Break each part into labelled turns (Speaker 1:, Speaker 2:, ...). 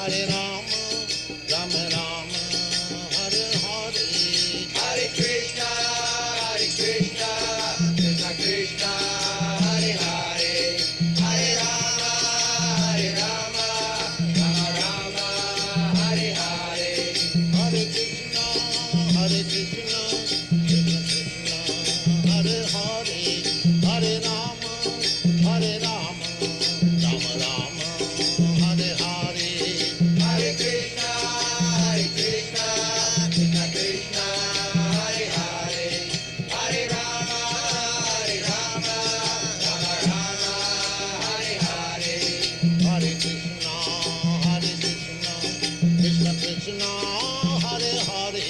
Speaker 1: Hare Rama, Rama Rama, Hare Hare,
Speaker 2: Hare Krishna, Krishna Krishna, Hare Hare, Hare Rama, Rama Rama, Hare Hare,
Speaker 1: Hare Krishna, Krishna Krishna, Hare Hare, Hare Rama, Rama Rama, Hare Hare,
Speaker 2: Hare Krishna, Krishna Krishna, Hare Hare, Hare Rama, Rama Rama, Hare Hare,
Speaker 1: Hare Krishna, Krishna Krishna, Hare Hare,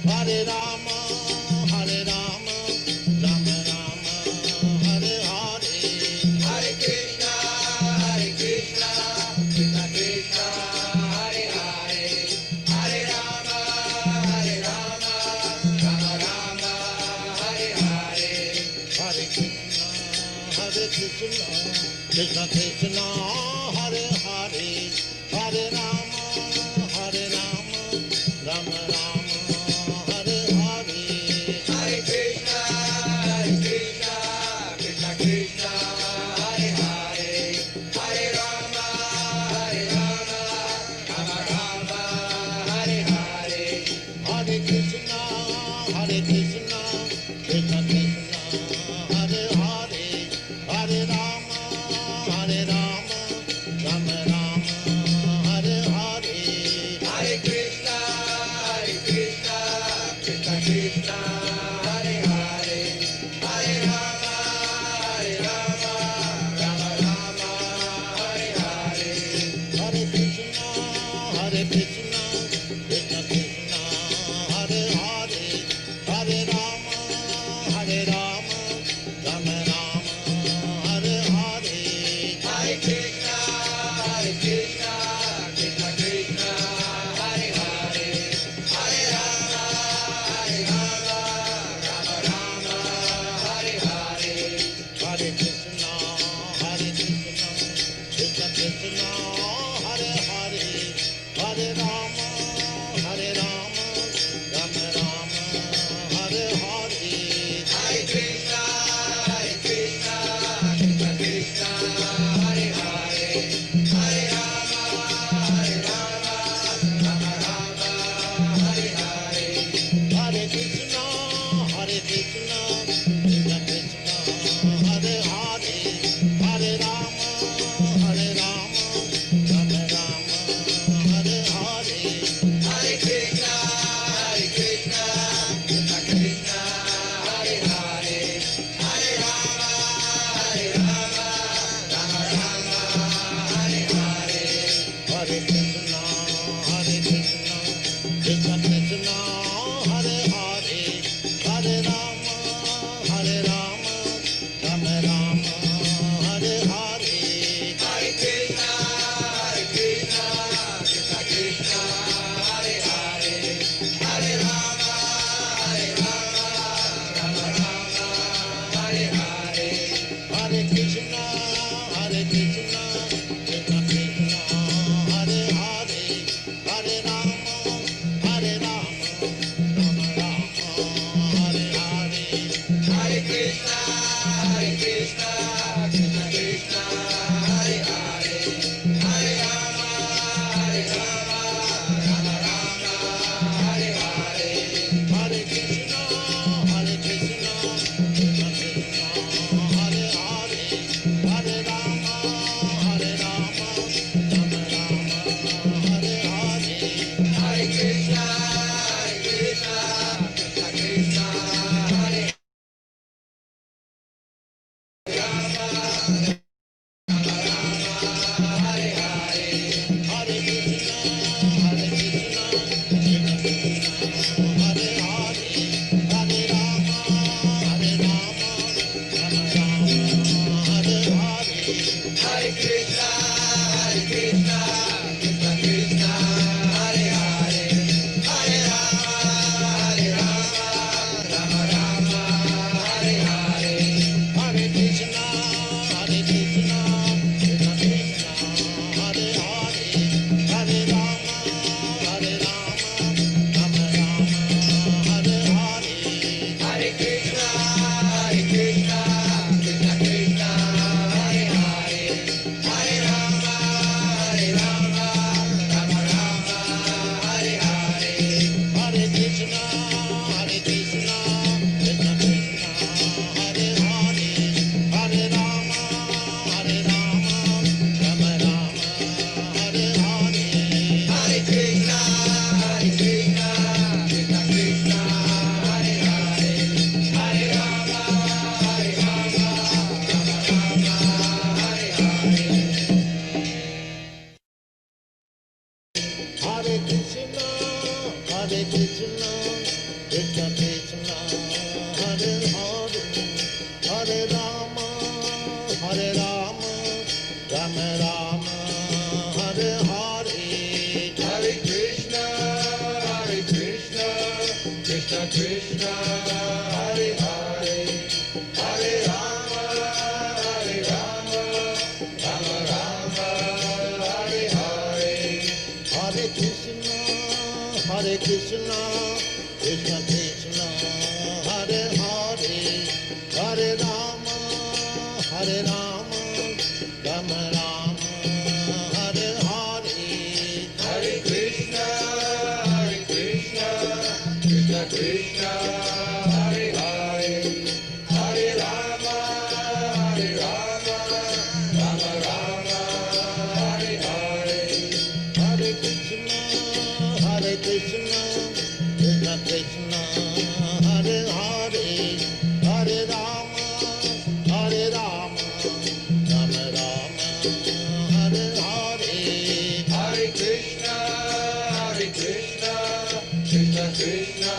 Speaker 1: Hare Rama, Rama Rama, Hare Hare,
Speaker 2: Hare Krishna, Krishna Krishna, Hare Hare, Hare Rama, Rama Rama, Hare Hare,
Speaker 1: Hare Krishna, Krishna Krishna, Hare Hare, Hare Rama, Rama Rama, Hare Hare,
Speaker 2: Hare Krishna, Krishna Krishna, Hare Hare, Hare Rama, Rama Rama, Hare Hare,
Speaker 1: Hare Krishna, Krishna Krishna, Hare Hare, Hare Rama, Rama Rama, Hare Hare,
Speaker 2: Hare Krishna, Krishna Krishna, Hare Hare, Hare Rama, Rama Rama, Hare Hare,
Speaker 1: Hare Krishna, Krishna Krishna, Hare Hare, Hare Rama, Rama Rama, Hare Hare,
Speaker 2: Hare Krishna, Krishna Krishna, Hare Hare, Hare Rama, Rama Rama, Hare Hare,
Speaker 1: Hare Krishna, Krishna Krishna, Hare Hare, Hare Rama, Rama Rama, Hare Hare,
Speaker 2: Hare Krishna, Krishna Krishna, Hare Hare, Hare Rama, Rama Rama, Hare Hare,
Speaker 1: Hare Krishna, Krishna Krishna, Hare Hare, Hare Rama, Rama Rama, Hare Hare,
Speaker 2: Hare Krishna, Krishna Krishna, Hare Hare, Hare Rama, Rama Rama, Hare Hare,
Speaker 1: Hare Krishna, Krishna Krishna, Hare Hare, Hare Rama, Rama Rama, Hare Hare,
Speaker 2: Hare Krishna, Krishna Krishna, Hare Hare, Hare Rama, Rama Rama, Hare Hare,
Speaker 1: Hare Krishna, Krishna Krishna, Hare Hare Krishna, Hare Krishna, Krishna Krishna, Hare Hare, Hare Rama, Hare Rama, Rama Rama, Hare Hare.
Speaker 2: Hare Krishna, Krishna Krishna, Hare Hare, Hare Rama, Rama Rama, Hare Hare.
Speaker 1: Hare Krishna, Hare Krishna, Krishna Krishna, Hare Hare, Hare Rama, Hare Rama, Rama Rama, Hare Hare.
Speaker 2: Hare Krishna, Krishna Krishna, Hare Hare, Hare Rama, Rama Rama, Hare Hare.
Speaker 1: Hare Krishna, Hare Krishna, Krishna Krishna, Hare Hare, Hare Rama, Hare Rama, Rama Rama, Hare Hare.
Speaker 2: Hare Krishna, Krishna Krishna,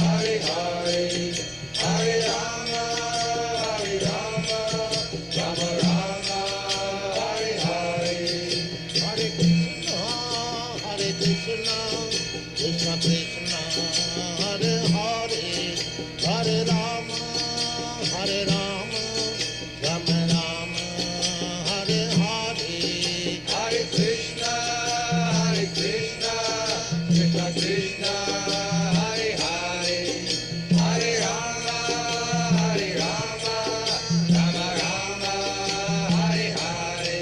Speaker 2: Hare Hare, Hare Rama, Rama Rama, Hare Hare.
Speaker 1: Hare Krishna, Hare Krishna, Krishna Krishna, Hare Hare, Hare Rama, Hare Rama, Rama Rama, Hare Hare.
Speaker 2: Hare Krishna, Krishna Krishna, Hare Hare, Hare Rama, Rama Rama, Hare Hare.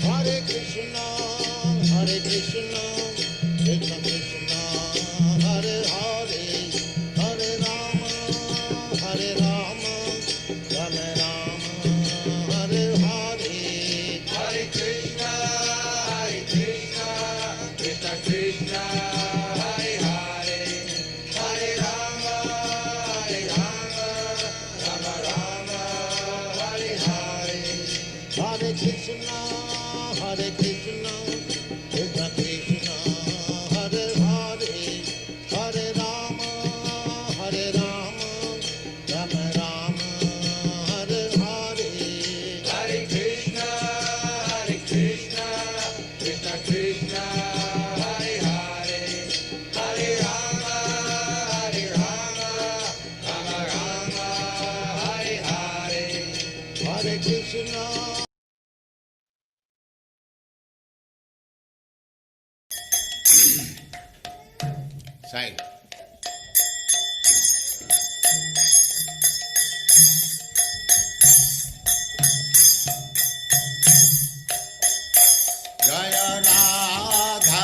Speaker 1: Hare Krishna, Hare Krishna, Krishna Krishna, Hare Hare, Hare Rama, Hare Rama, Rama Rama, Hare Hare.
Speaker 2: Hare Krishna, Krishna Krishna, Hare Hare, Hare Rama, Rama Rama, Hare Hare.
Speaker 1: Hare Krishna, Hare Krishna, Krishna Krishna, Hare Hare, Hare Rama, Hare Rama, Rama Rama, Hare Hare.
Speaker 2: Hare Krishna, Krishna Krishna, Hare Hare, Hare Rama, Rama Rama, Hare Hare.
Speaker 1: Hare Krishna. Side. Jaya Radha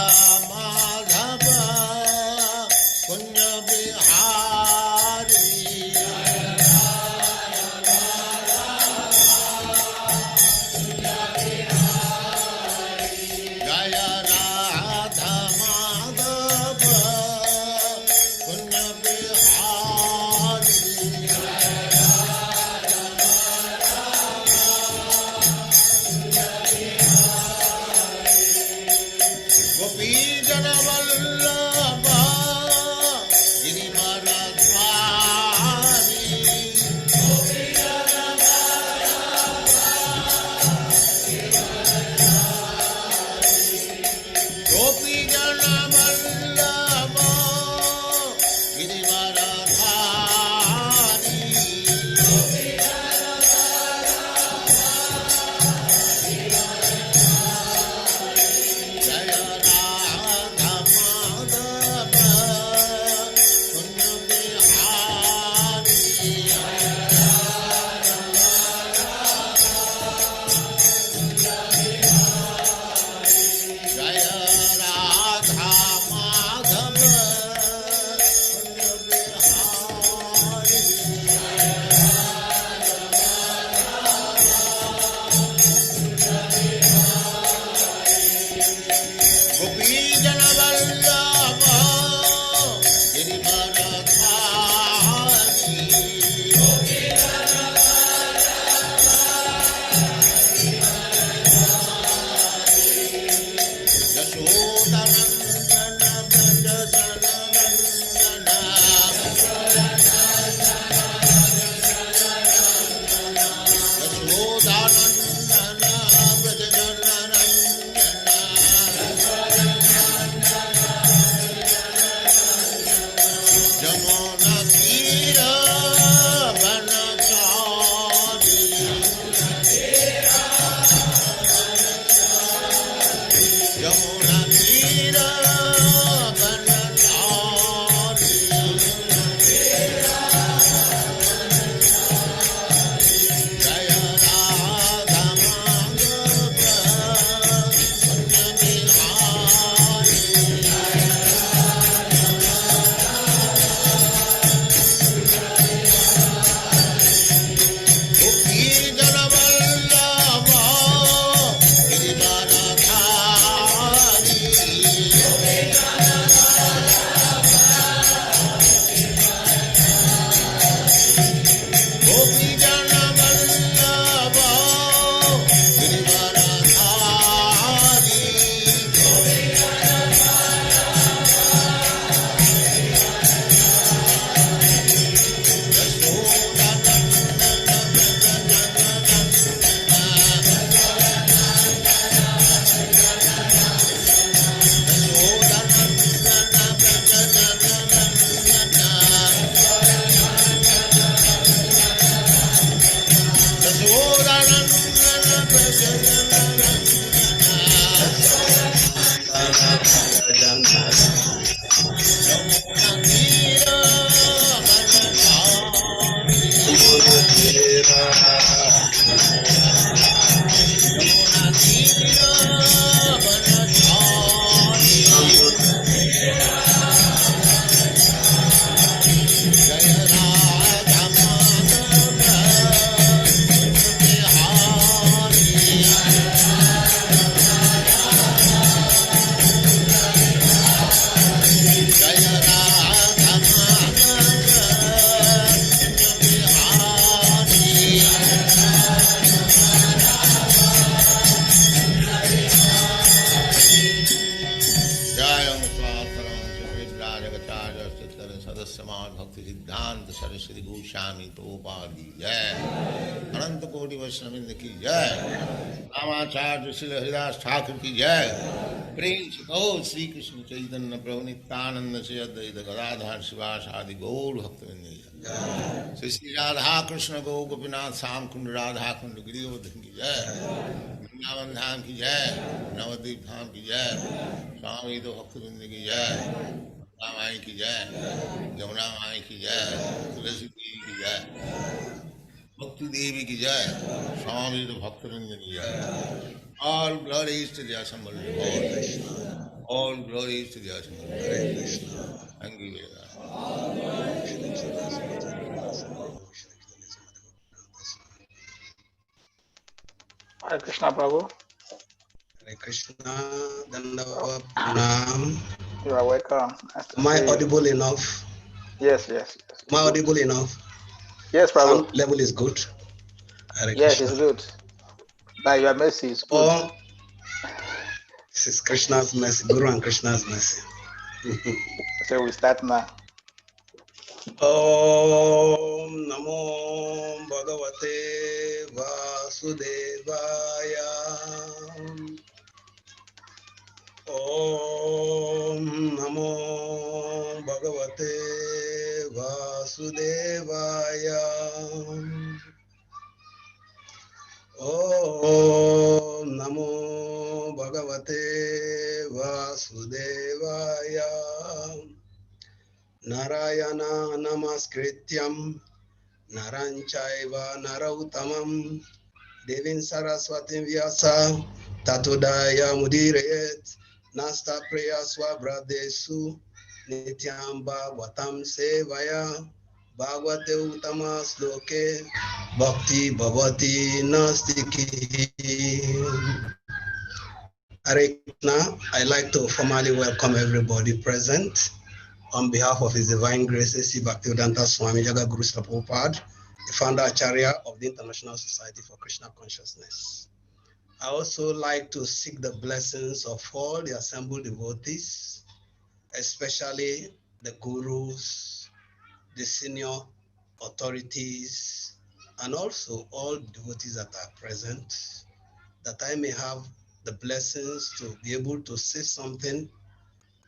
Speaker 1: Madhava Punya Bihari. Jaya Radha Madhava Punya Bihari. Gopi Jana Vallabha Girivaradhari. Gopi Jana Vallabha Girivaradhari. Jaya Radha Madhava Punya Bihari. Jaya Radha Madhava Punya Bihari. Gopi Jana Vallabha Girivaradhari. Yashodananda सिद्धांत सरस्वती गोस्वामी प्रभुपाद की जय, अनंत कोटि वैष्णववृंद की जय, रामाचार्य श्री हरिदास ठाकुर की जय, प्रेम से गौर श्री कृष्ण चैतन्य प्रभु नित्यानंद से अद्वैत गदाधर शिवास आदि गौर भक्तवृंद की जय, श्री श्री राधा कृष्ण गौ गोपीनाथ श्याम कुंड राधा कुंड गिरिवर्धन की जय, वृंदावन धाम की जय, नवद्वीप धाम की जय, स्वामी तो भक्तवृंद की जय, माई की जय, यमुना माई की जय, तुलसी देवी की जय, भक्ति देवी की जय, स्वामी तो भक्तवृंद की जय. All glories to the assembled Lord. All glories to the assembled Lord. Thank you very much.
Speaker 3: Hare Krishna, Prabhu.
Speaker 2: Hare Krishna, Dandavat Pranam.
Speaker 3: You are welcome. Nice to
Speaker 2: Am I
Speaker 3: see you.
Speaker 2: audible enough?
Speaker 3: Yes, yes, yes.
Speaker 2: Am I audible enough?
Speaker 3: Yes, Prabhu.
Speaker 2: Sound level is good. Hare
Speaker 3: Yes,
Speaker 2: Krishna.
Speaker 3: it's good. By your mercy, it's good.
Speaker 2: Oh, this is Krishna's mercy, Guru and Krishna's mercy.
Speaker 3: So we start now.
Speaker 2: Om Namo Bhagavate Vasudevaya. Om Namo Bhagavate Vasudevaya. Om Namo Bhagavate Vasudevaya. Narayana Namaskrityam Naranchaiva Narautamam Devin Saraswatim Vyasa Tatodaya Mudirayet Nasta Priya Swabradesu Nityamba Vatam Sevaya Bhagavate Uttama Sloke Bhakti Bhavati Nastiki. Hare Krishna, I like to formally welcome everybody present on behalf of His Divine Grace A.C. Bhaktivedanta Swami Jaga Guru Srila Prabhupada, the founder Acharya of the International Society for Krishna Consciousness. I also like to seek the blessings of all the assembled devotees, especially the gurus, the senior authorities, and also all devotees that are present, that I may have the blessings to be able to say something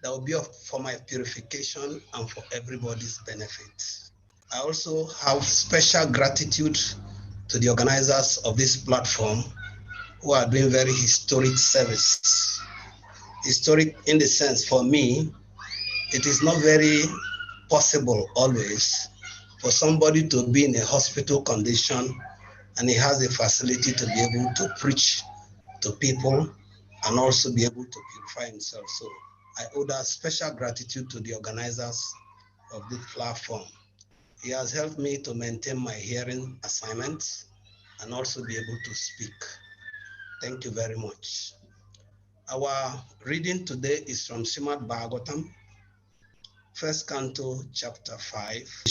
Speaker 2: that will be for my purification and for everybody's benefit. I also have special gratitude to the organizers of this platform who are doing very historic service. Historic in the sense, for me, it is not very possible always for somebody to be in a hospital condition and he has the facility to be able to preach to people and also be able to purify himself. So I owe that special gratitude to the organizers of this platform. He has helped me to maintain my hearing assignments and also be able to speak. Thank you very much. Our reading today is from Srimad Bhagavatam, first canto, chapter 5,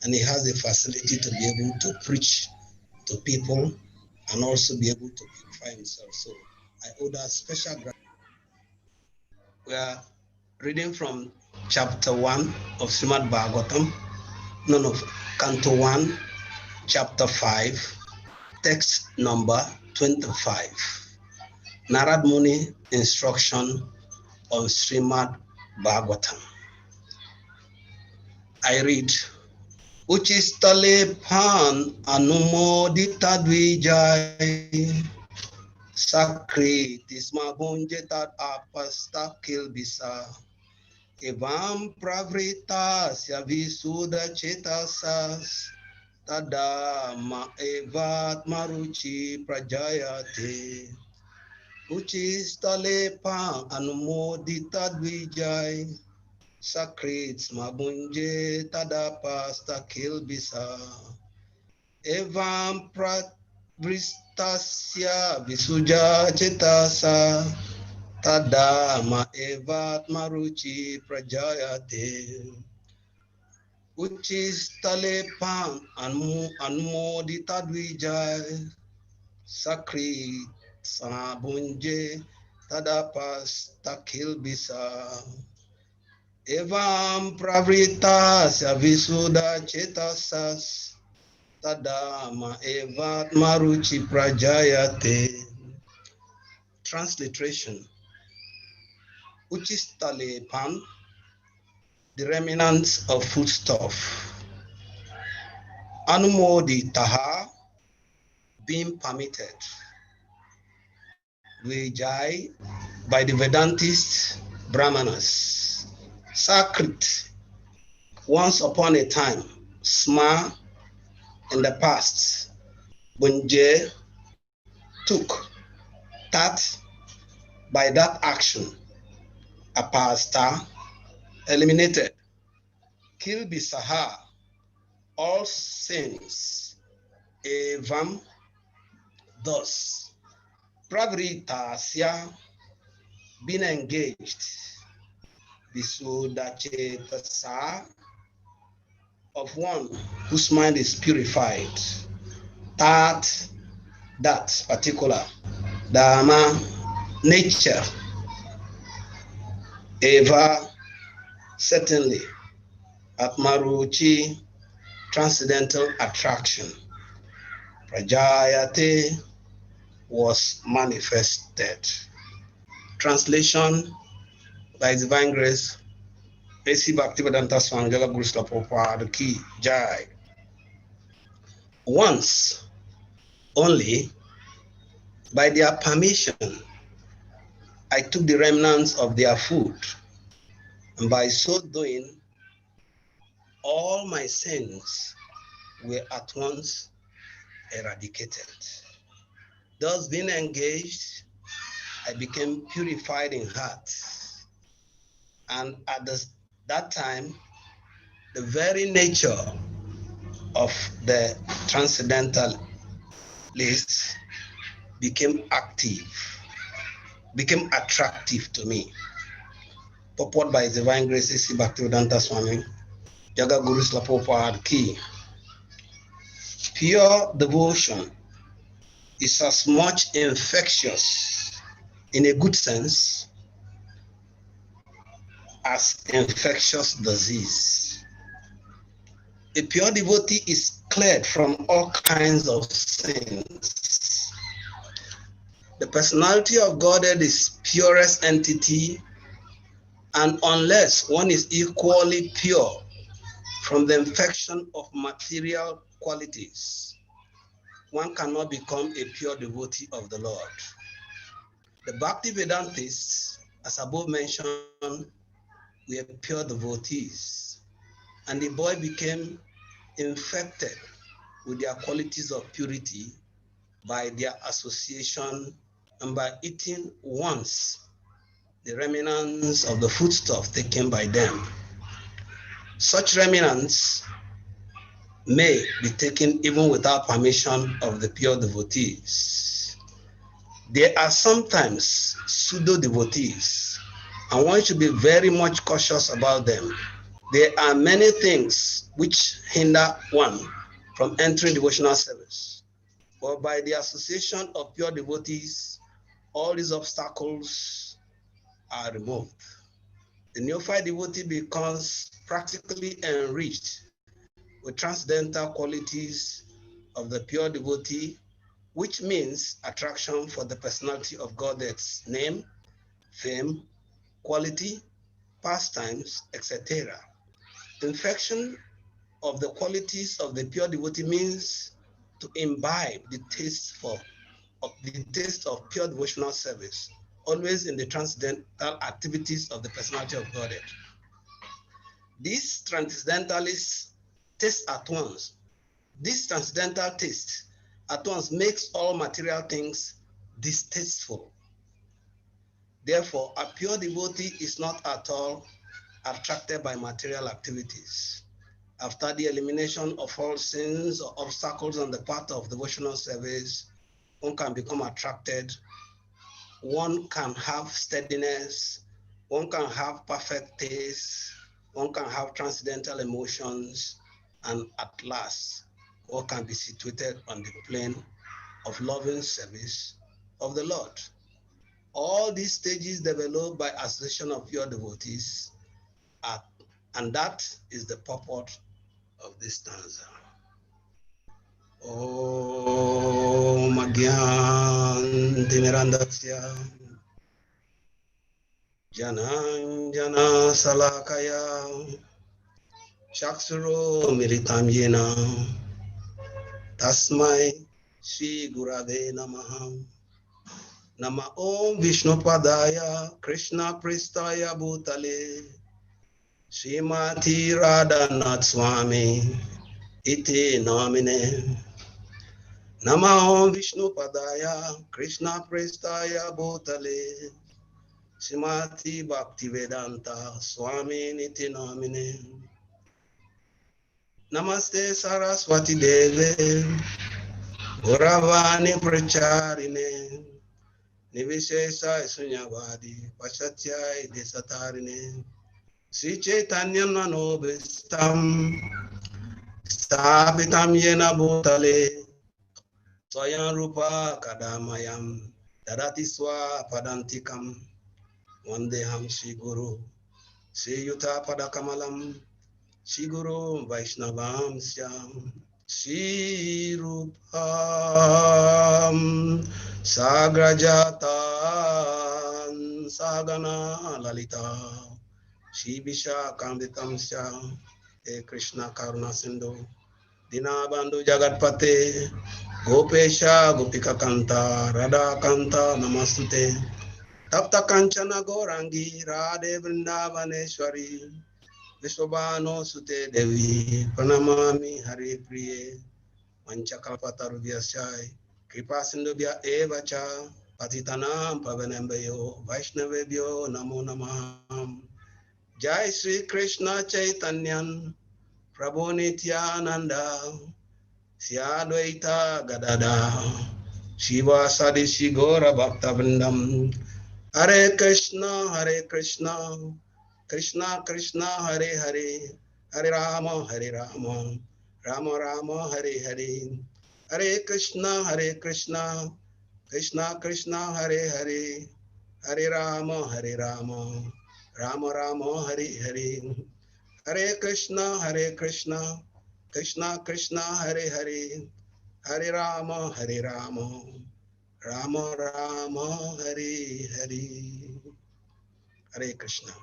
Speaker 2: and he has the facility to be able to preach to people and also be able to purify himself. So I owe that special gratitude. We are reading from chapter 1 of Srimad Bhagavatam, Canto 1, chapter 5, text number 25. Narad Muni instruction on Srimad Bhagavatam. I read, Uchistale Pan Anumodita Dvijay Sakritis mabunjetat apasta kilbisa. Evam pravritas ya visuda cetasas. Tada ma evat maruchi prajayate. Uchistale pa anumodita dwijay. Sakrits mabunje tada pasta kilbisa. Evam pravristasya visuja cetasa. Tadama evat maruchi prajayate. Uchistalepan anmodita dwijay. Sakri sabunje tadapas takil bisa. Evam pravritas visuda cetasas. Tadama evat maruchi prajayate. Transliteration. Uchistalepan, the remnants of foodstuff. Anumodi taha, being permitted. Vijay, by the Vedantists, Brahmanas. Sacred, once upon a time. Sma, in the past. Bunje, took. Tat, by that action. Apasta, eliminated. Kilbisaha, all sins. Evam, thus. Pravritasya, being engaged. Visudachetasa, of one whose mind is purified. That particular. Dharma, nature. Eva, certainly. Atmaruchi, transcendental attraction. Prajayate, was manifested. Translation by Divine Grace, A.C. Bhaktivedanta Swami Jaga Guru Srila Prabhupada Ki Jai. Once only, by their permission, I took the remnants of their food, and by so doing, all my sins were at once eradicated. Thus, being engaged, I became purified in heart. And at that time, the very nature of the transcendentalist became active, became attractive to me. Purport by His Divine Grace, A.C. Bhaktivedanta Swami Jaga Guru Srila Prabhupada Ki. Pure devotion is as much infectious in a good sense as infectious disease. A pure devotee is cleared from all kinds of sins. The personality of Godhead is purest entity, and unless one is equally pure from the infection of material qualities, one cannot become a pure devotee of the Lord. The Bhakti Vedantists, as above mentioned, were pure devotees, and the boy became infected with their qualities of purity by their association and by eating once the remnants of the foodstuff taken by them. Such remnants may be taken even without permission of the pure devotees. There are sometimes pseudo devotees, and one should be very much cautious about them. There are many things which hinder one from entering devotional service, but by the association of pure devotees, all these obstacles are removed. The neophyte devotee becomes practically enriched with transcendental qualities of the pure devotee, which means attraction for the personality of God's name, fame, quality, pastimes, etc. Infection of the qualities of the pure devotee means to imbibe the taste for of the taste of pure devotional service, always in the transcendental activities of the personality of Godhead. This transcendentalist taste at once, this transcendental taste at once makes all material things distasteful. Therefore, a pure devotee is not at all attracted by material activities. After the elimination of all sins or obstacles on the path of devotional service, one can become attracted, one can have steadiness, one can have perfect taste, one can have transcendental emotions, and at last, one can be situated on the plane of loving service of the Lord. All these stages developed by association of pure devotees, and that is the purport of this stanza. Om Agyan Timirandasya Janan Jana Salakaya Chakshuro Miritam Yena Tasmai Shri Gurave Namaha Nama Om Vishnu Padaya Krishna Pristaya Bhutale Srimati Radhanath Swami Iti Namine Nama Om Vishnu Padaya Krishna Prestaya Bhutale Srimati Bhaktivedanta Swami Niti Namine Namaste Saraswati Deve Guravani Pracharine Nivishesa Sunyavadi Pachatya Desatarine Sri Chaitanya Manobistam Stapitam Yena Bhutale Swayam Rupa Kadamayam Dadati Swa Padantikam Vandeham Shri Guru Shri Yuta Padakamalam Shri Guru Vaishnavam Syam Shri Rupam Sagrajatan Sagana Lalita Shri Vishakam Syam He Krishna Karuna Sindhu Dinabandhu Jagatpate Gopesha Gopika Kanta Radha Kanta Namastute Tapta Kanchana Gorangi Radhe Vrindavaneshwari Vishwabhano Sute Devi Pranamami Hari Priye Manchakalpatarubhyasya Kripa Sindhubhya Evacha Patitanam Pavanambayo Vaishnavebhyo Namo Namah Jai Sri Krishna Chaitanyan Prabhu Nityananda Sri Advaita Gadada Shiva Sadi Shigora Bhakta Vrindam Hare Krishna Krishna Krishna Hare Hare Hare Rama Rama Rama Hare Hare Hare Krishna Krishna Krishna Hare Hare Hare Rama Rama Rama Hare Hare Hare Krishna Krishna Krishna Hare Hare Hare Rama Rama Rama Hare Hare Hare Krishna.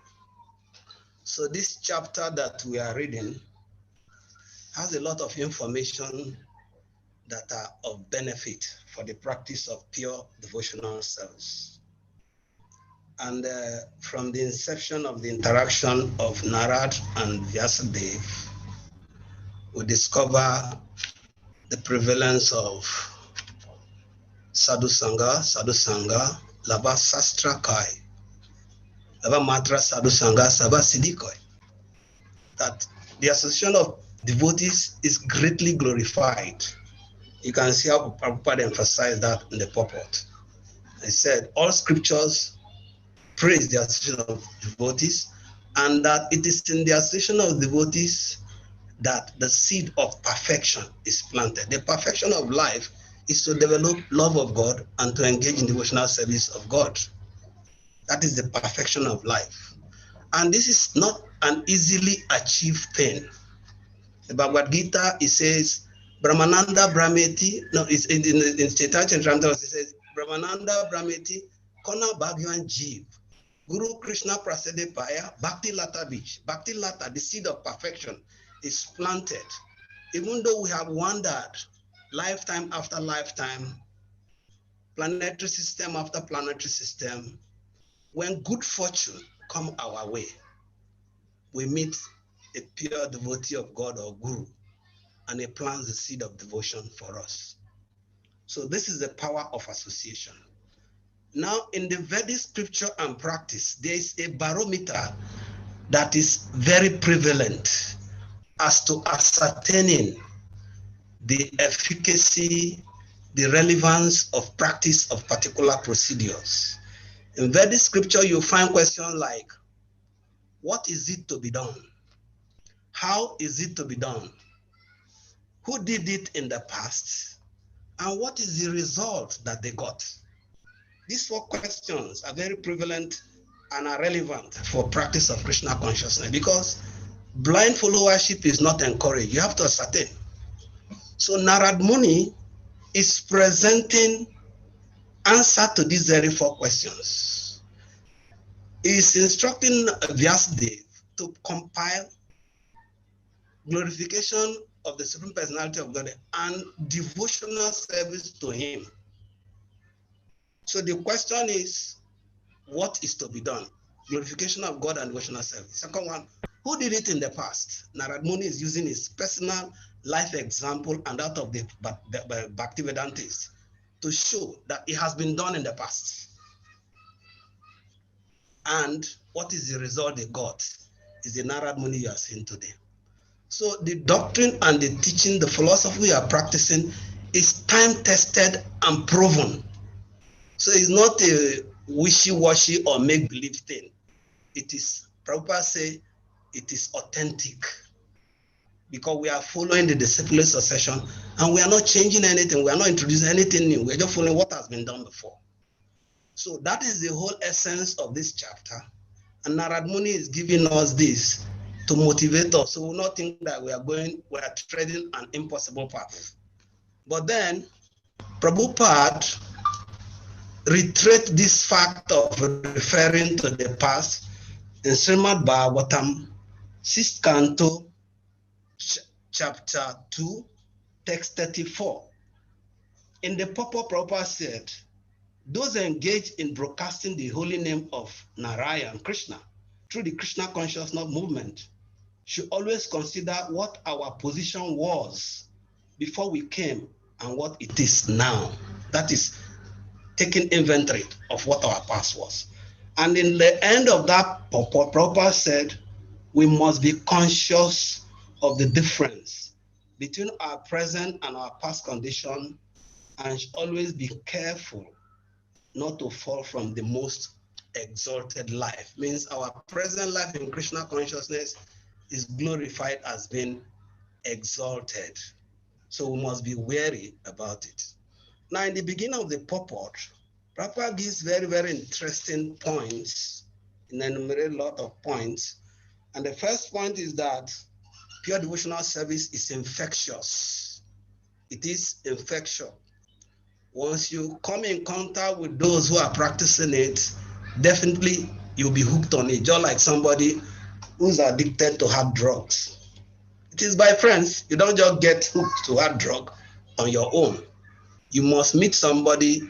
Speaker 2: So this chapter that we are reading has a lot of information that are of benefit for the practice of pure devotional service. And from the inception of the interaction of Narad and Vyasadeva, we discover the prevalence of Sadhu Sangha, Lava Sastra Kai, Lava Matra Sadhu Sangha, Sava Siddhikoi. That the association of devotees is greatly glorified. You can see how Prabhupada emphasized that in the purport. He said, all scriptures praise the association of devotees, and that it is in the association of devotees that the seed of perfection is planted. The perfection of life is to develop love of God and to engage in devotional service of God. That is the perfection of life. And this is not an easily achieved thing. The Bhagavad Gita, it says, Brahmananda Brahmeti, no, it's in Chaitanya Charitamrita, it says, Brahmananda Brahmeti, Kona Bhagwan Jeev, Guru Krishna Prasade Paya, Bhakti Lata Beach. Bhakti Lata, the seed of perfection, is planted. Even though we have wandered lifetime after lifetime, planetary system after planetary system, when good fortune come our way, we meet a pure devotee of God or guru, and he plants the seed of devotion for us. So this is the power of association. Now, in the Vedic scripture and practice, there is a barometer that is very prevalent as to ascertaining the efficacy, the relevance of practice of particular procedures. In Vedic scripture, you find questions like, what is it to be done? How is it to be done? Who did it in the past? And what is the result that they got? These 4 questions are very prevalent and are relevant for practice of Krishna consciousness, because blind followership is not encouraged. You have to ascertain. So Narad Muni is presenting answer to these very 4 questions. He is instructing Vyasadeva to compile glorification of the Supreme Personality of God and devotional service to him. So the question is, what is to be done? Glorification of God and devotional service. Second one, who did it in the past? Narad Muni is using his personal life example and that of the Bhaktivedantists to show that it has been done in the past. And what is the result they got is the Narad Muni you are seeing today. So the doctrine and the teaching, the philosophy we are practicing is time-tested and proven. So it's not a wishy-washy or make-believe thing. It is, Prabhupada say, it is authentic, because we are following the disciplic succession and we are not changing anything. We are not introducing anything new. We're just following what has been done before. So that is the whole essence of this chapter. And Narad Muni is giving us this to motivate us, so we will not think that we are treading an impossible path. But then Prabhupada reiterate this fact of referring to the past in Srimad Bhagavatam, 6th canto, chapter 2, text 34. In the purport, Prabhupada said, those engaged in broadcasting the holy name of Narayan, Krishna, through the Krishna consciousness movement, should always consider what our position was before we came and what it is now. That is taking inventory of what our past was. And in the end of that purport, Prabhupada said, we must be conscious of the difference between our present and our past condition, and should always be careful not to fall from the most exalted life. Means our present life in Krishna consciousness is glorified as being exalted. So we must be wary about it. Now, in the beginning of the purport, Prabhupada gives very, very interesting points, enumerate a lot of points. And the first point is that pure devotional service is infectious. It is infectious. Once you come in contact with those who are practicing it, definitely you'll be hooked on it, just like somebody who's addicted to hard drugs. It is by friends. You don't just get hooked to hard drug on your own. You must meet somebody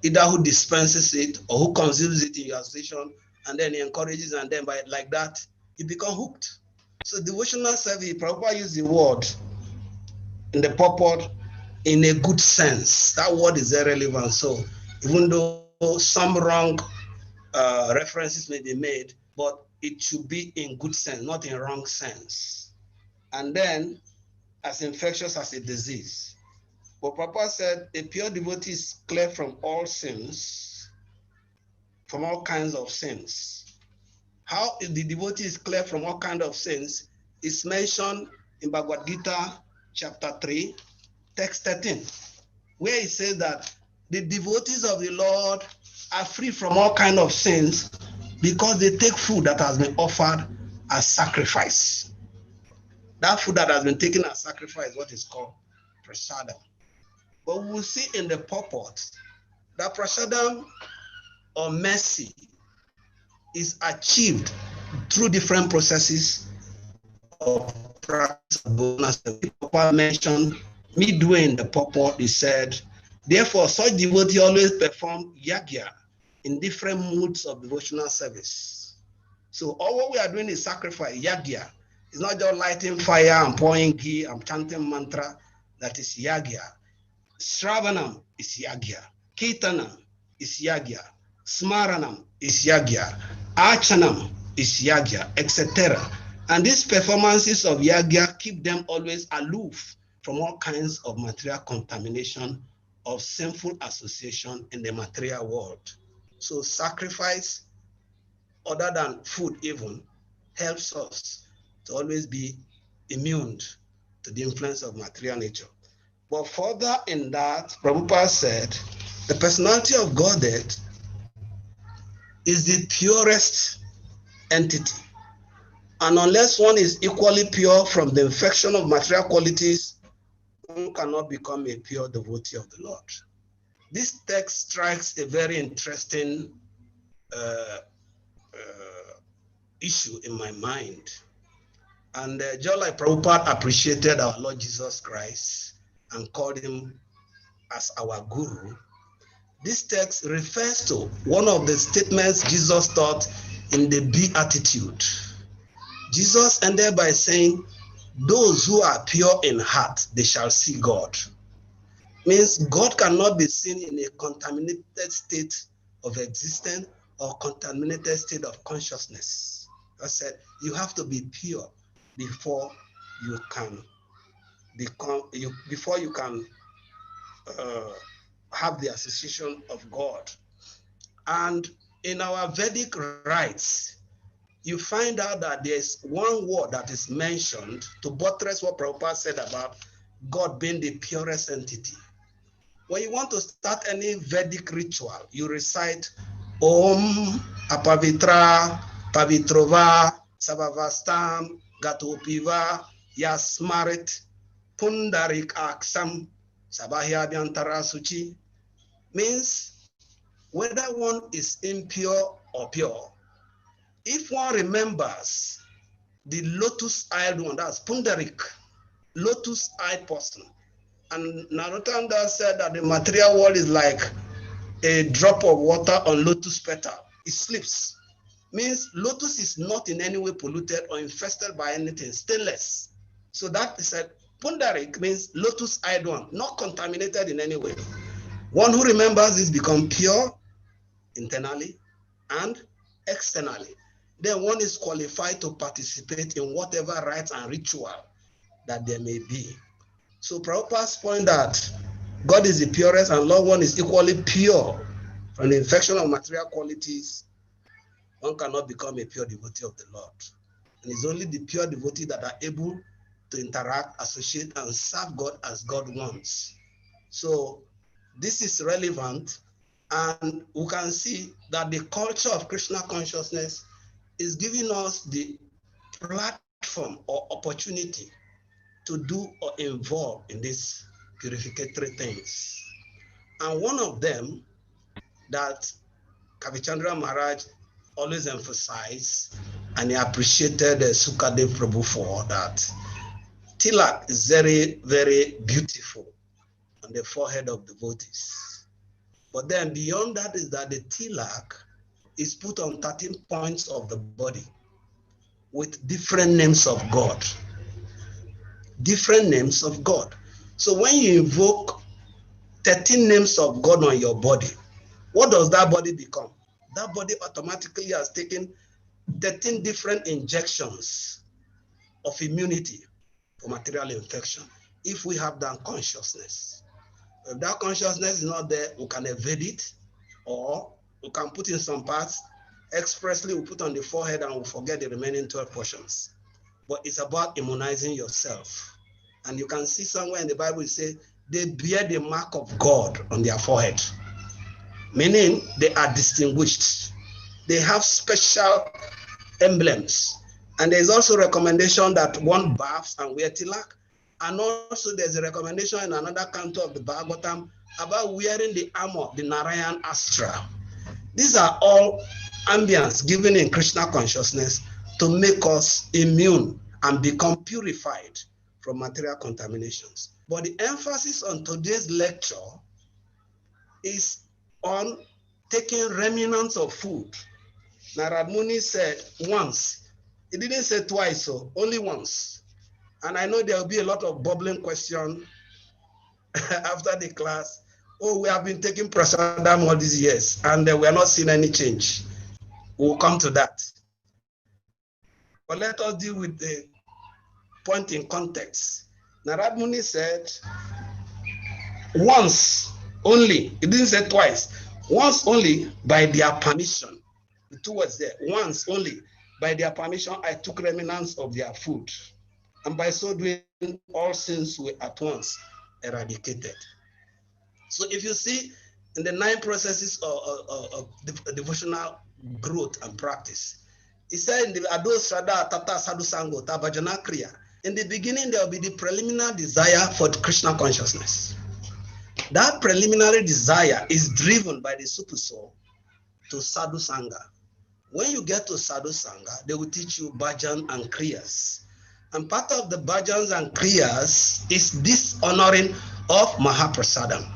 Speaker 2: either who dispenses it or who consumes it in your association, and then he encourages, and then by like that, you become hooked. So devotional service, Prabhupada used the word in the purport in a good sense. That word is irrelevant. So even though some wrong references may be made, but it should be in good sense, not in wrong sense. And then as infectious as a disease. But Prabhupada said a pure devotee is clear from all sins, from all kinds of sins. How the devotee is clear from all kinds of sins is mentioned in Bhagavad Gita chapter 3, text 13, where it says that the devotees of the Lord are free from all kinds of sins because they take food that has been offered as sacrifice. That food that has been taken as sacrifice is what is called PRASAD. But we will see in the purport that prasadam or mercy is achieved through different processes of practice. Purport mentioned midway in the purport, he said, Therefore, such devotee always perform yagya in different moods of devotional service. So all what we are doing is sacrifice, yagya. It's not just lighting fire and pouring ghee and chanting mantra. That is yagya. Shravanam is yagya. Kirtanam is yagya. Smaranam is yagya. Archanam is yagya, etc. And these performances of yagya keep them always aloof from all kinds of material contamination of sinful association in the material world. So sacrifice, other than food even, helps us to always be immune to the influence of material nature. But further in that, Prabhupada said, the personality of Godhead is the purest entity. And unless one is equally pure from the infection of material qualities, one cannot become a pure devotee of the Lord. This text strikes a very interesting issue in my mind. And just like Prabhupada appreciated our Lord Jesus Christ and called him as our guru, this text refers to one of the statements Jesus taught in the Beatitude. Jesus ended by saying, those who are pure in heart, they shall see God. Means God cannot be seen in a contaminated state of existence or contaminated state of consciousness. I said, you have to be pure before you can become, before you can have the association of God. And in our Vedic rites, you find out that there's one word that is mentioned to buttress what Prabhupada said about God being the purest entity. When you want to start any Vedic ritual, you recite Om Apavitra Pavitrova Sabhavastam Gatopiva Yasmarit Pundarik Aksam Sabahyabyantara Suchi. Means whether one is impure or pure, if one remembers the lotus-eyed one, that's Pundarik, lotus-eyed person. And Narotanda said that the material world is like a drop of water on lotus petal. It slips. Means lotus is not in any way polluted or infested by anything, stainless. So that is a Pundarik means lotus-eyed one, not contaminated in any way. One who remembers this becomes pure internally and externally. Then one is qualified to participate in whatever rites and ritual that there may be. So Prabhupada's point that God is the purest and Lord one is equally pure from the infection of material qualities, one cannot become a pure devotee of the Lord. And it's only the pure devotee that are able to interact, associate, and serve God as God wants. So this is relevant, and we can see that the culture of Krishna consciousness is giving us the platform or opportunity to do or involve in these purificatory things. And one of them that Kavichandra Maharaj always emphasized, and he appreciated Sukadev Prabhu for that, tilak is very, very beautiful on the forehead of devotees. But then beyond that is that the tilak is put on 13 points of the body with different names of God. Different names of God. So when you invoke 13 names of God on your body, what does that body become? That body automatically has taken 13 different injections of immunity for material infection if we have that consciousness. If that consciousness is not there, we can evade it, or we can put in some parts, expressly we put on the forehead and we forget the remaining 12 portions. But it's about immunizing yourself. And you can see somewhere in the Bible it says, they bear the mark of God on their forehead, meaning they are distinguished. They have special emblems. And there's also recommendation that one baths and wear tilak. And also there's a recommendation in another canto of the Bhagavatam about wearing the armor, the Narayan Astra. These are all ambience given in Krishna consciousness to make us immune and become purified from material contaminations. But the emphasis on today's lecture is on taking remnants of food. Narad Muni said once. He didn't say twice, so only once. And I know there will be a lot of bubbling questions after the class. Oh, we have been taking prasadam all these years, and we are not seeing any change. We'll come to that. But let us deal with the point in context. Narad Muni said once only, he didn't say twice, once only by their permission. The two words there, once only by their permission, I took remnants of their food. And by so doing, all sins were at once eradicated. So if you see in the 9 processes of devotional growth and practice, he said in the Ado Shraddha Tata Sadhu Sango Tabhajana Kriya, in the beginning there will be the preliminary desire for Krishna consciousness. That preliminary desire is driven by the super soul to Sadhu Sangha. When you get to Sadhu Sangha, they will teach you bhajan and kriyas. And part of the bhajans and kriyas is this honoring of Mahaprasadam.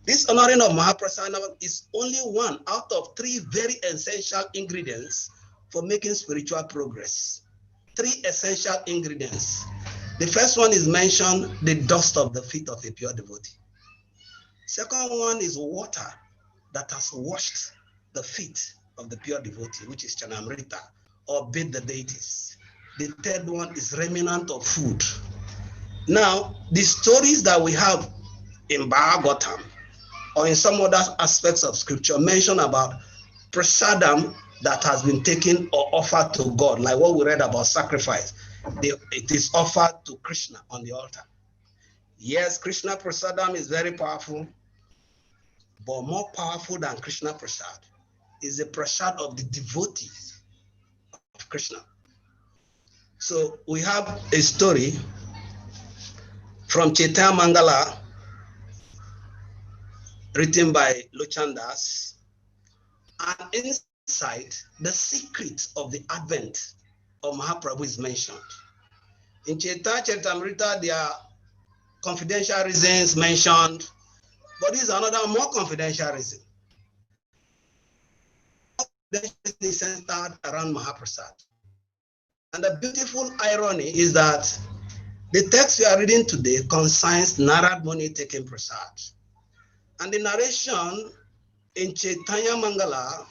Speaker 2: This honoring of Mahaprasadam is only one out of 3 very essential ingredients for making spiritual progress. 3 essential ingredients. The first one is mentioned, the dust of the feet of a pure devotee. Second one is water that has washed the feet of the pure devotee, which is Chanamrita, or bathe the deities. The third one is remnant of food. Now, the stories that we have in Bhagavatam or in some other aspects of scripture mention about prasadam that has been taken or offered to God, like what we read about sacrifice. It is offered to Krishna on the altar. Yes, Krishna prasadam is very powerful, but more powerful than Krishna prasad is the prasad of the devotees of Krishna. So we have a story from Chaitanya Mangala written by Lochandas, and inside the secret of the advent of Mahaprabhu is mentioned. In Chaitanya Charitamrita, there are confidential reasons mentioned, but this is another more confidential reason. This is centered around Mahaprasad. And the beautiful irony is that the text we are reading today concerns Narad Muni taking prasad. And the narration in Chaitanya Mangala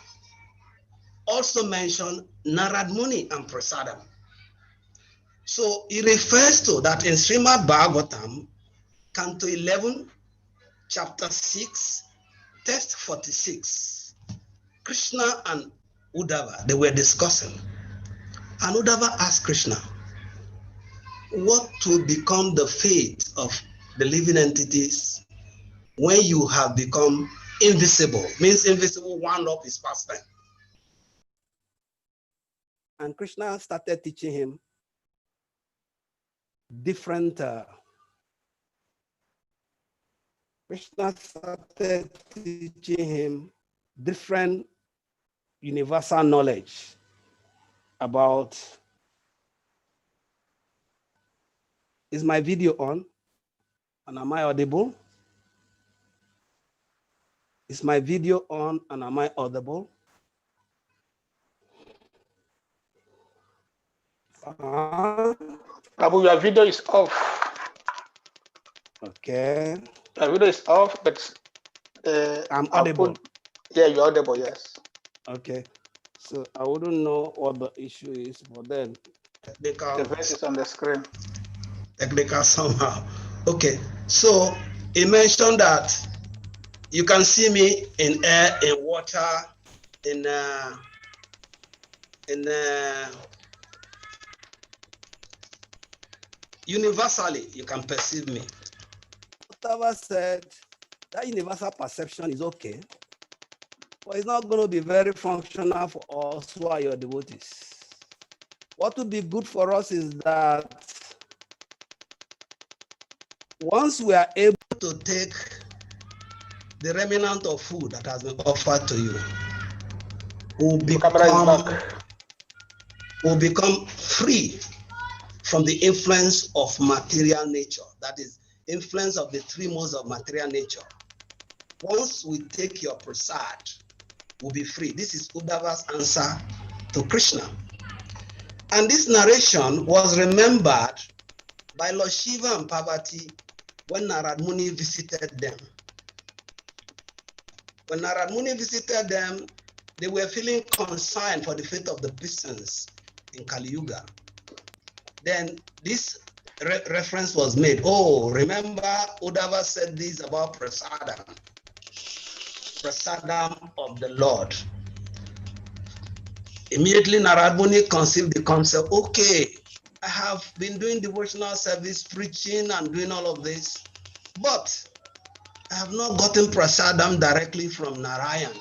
Speaker 2: also mentioned Narad Muni and prasadam. So it refers to that in Srimad Bhagavatam, Canto 11, chapter 6, text 46. Krishna and Uddhava, they were discussing. And Uddhava asked Krishna, what will become the fate of the living entities when you have become invisible? Means invisible, wound up is past time. And Krishna started teaching him different universal knowledge about. Is my video on? And am I audible? Is my video on and am I audible?
Speaker 3: Prabhu, your video is off.
Speaker 2: Okay.
Speaker 3: Your video is off, but
Speaker 2: I'm audible.
Speaker 3: Yeah, you're audible, yes.
Speaker 2: Okay. So I wouldn't know what the issue is, but then
Speaker 3: The verse is on the screen.
Speaker 2: Technical somehow. Okay. So he mentioned that you can see me in air, in water, universally, you can perceive me. Ottawa said that universal perception is okay, but it's not going to be very functional for us who are your devotees. What would be good for us is that once we are able to take the remnant of food that has been offered to you, we'll become free from the influence of material nature. That is, influence of the 3 modes of material nature. once we take your prasad, we'll be free. This is Uddhava's answer to Krishna. And this narration was remembered by Lord Shiva and Parvati when Narad Muni visited them. When Narad Muni visited them, they were feeling concerned for the fate of the peasants in Kali Yuga. Then this reference was made. Oh, remember Uddhava said this about prasadam of the Lord. Immediately Narad Muni conceived the concept, okay, I have been doing devotional service, preaching and doing all of this, but I have not gotten prasadam directly from Narayan.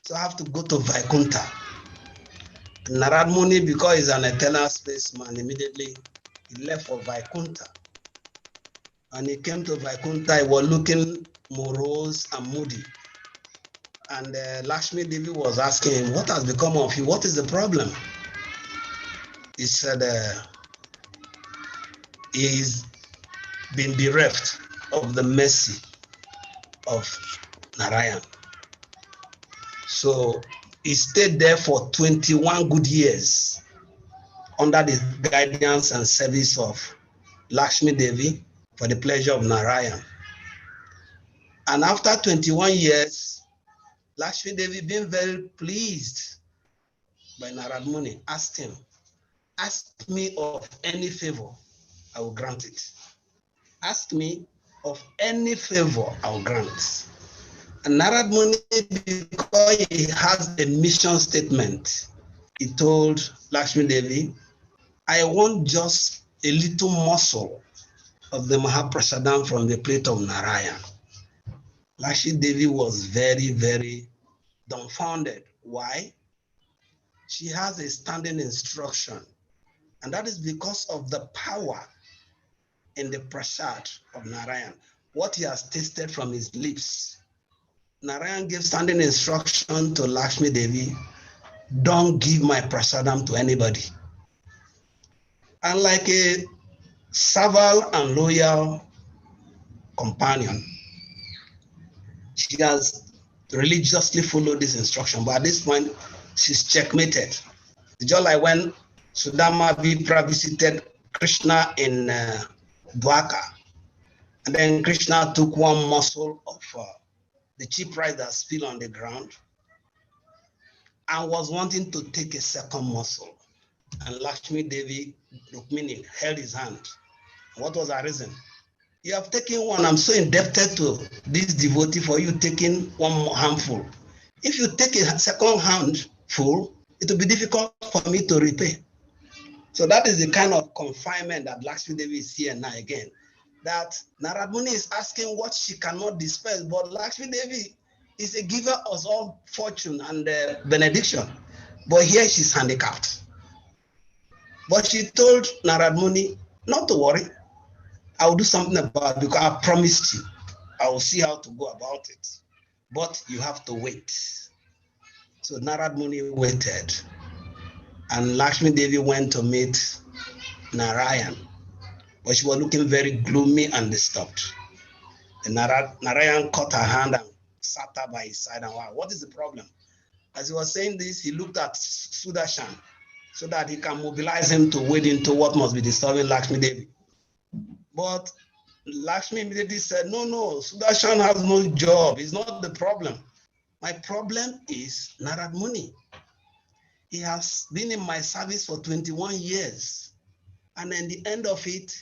Speaker 2: So I have to go to Vaikuntha. Narad Muni, because he's an eternal spaceman, immediately he left for Vaikuntha. And he came to Vaikuntha, he was looking morose and moody. And Lakshmi Devi was asking him, what has become of you? What is the problem? He said, he's been bereft of the mercy of Narayan. So he stayed there for 21 good years under the guidance and service of Lakshmi Devi for the pleasure of Narayan. And after 21 years, Lakshmi Devi, being very pleased by Narad Muni, asked him, ask me of any favor, I will grant it. Ask me of any favor, I will grant. And Narad Muni, because he has a mission statement, he told Lakshmi Devi, I want just a little morsel of the Mahaprasadam from the plate of Narayan. Lakshmi Devi was very, very dumbfounded. Why? She has a standing instruction, and that is because of the power in the prasad of Narayan, what he has tasted from his lips. Narayan gave standing instruction to Lakshmi Devi, don't give my prasadam to anybody. And like a servile and loyal companion, she has religiously followed this instruction, but at this point, she's checkmated. Just like when Sudama Vipra visited Krishna in Dwarka, and then Krishna took one morsel of the cheap rice that spilled on the ground and was wanting to take a second morsel. And Lakshmi Devi, Rukmini, held his hand. What was her reason? You have taken one. I'm so indebted to this devotee for you taking one handful. If you take a second handful, it will be difficult for me to repay. So that is the kind of confinement that Lakshmi Devi is here now again. That Narad Muni is asking what she cannot dispense, but Lakshmi Devi is a giver of all fortune and benediction. But here she's handicapped. But she told Narad Muni not to worry. I will do something about it because I promised you. I will see how to go about it. But you have to wait. So Narad Muni waited. And Lakshmi Devi went to meet Narayan. But she was looking very gloomy and disturbed. And Narayan caught her hand and sat her by his side and wow, what is the problem? As he was saying this, he looked at Sudarshan so that he can mobilize him to wade into what must be disturbing Lakshmi Devi. But Lakshmi immediately said, no, Sudarshan has no job. It's not the problem. My problem is Narad Muni. He has been in my service for 21 years. And at the end of it,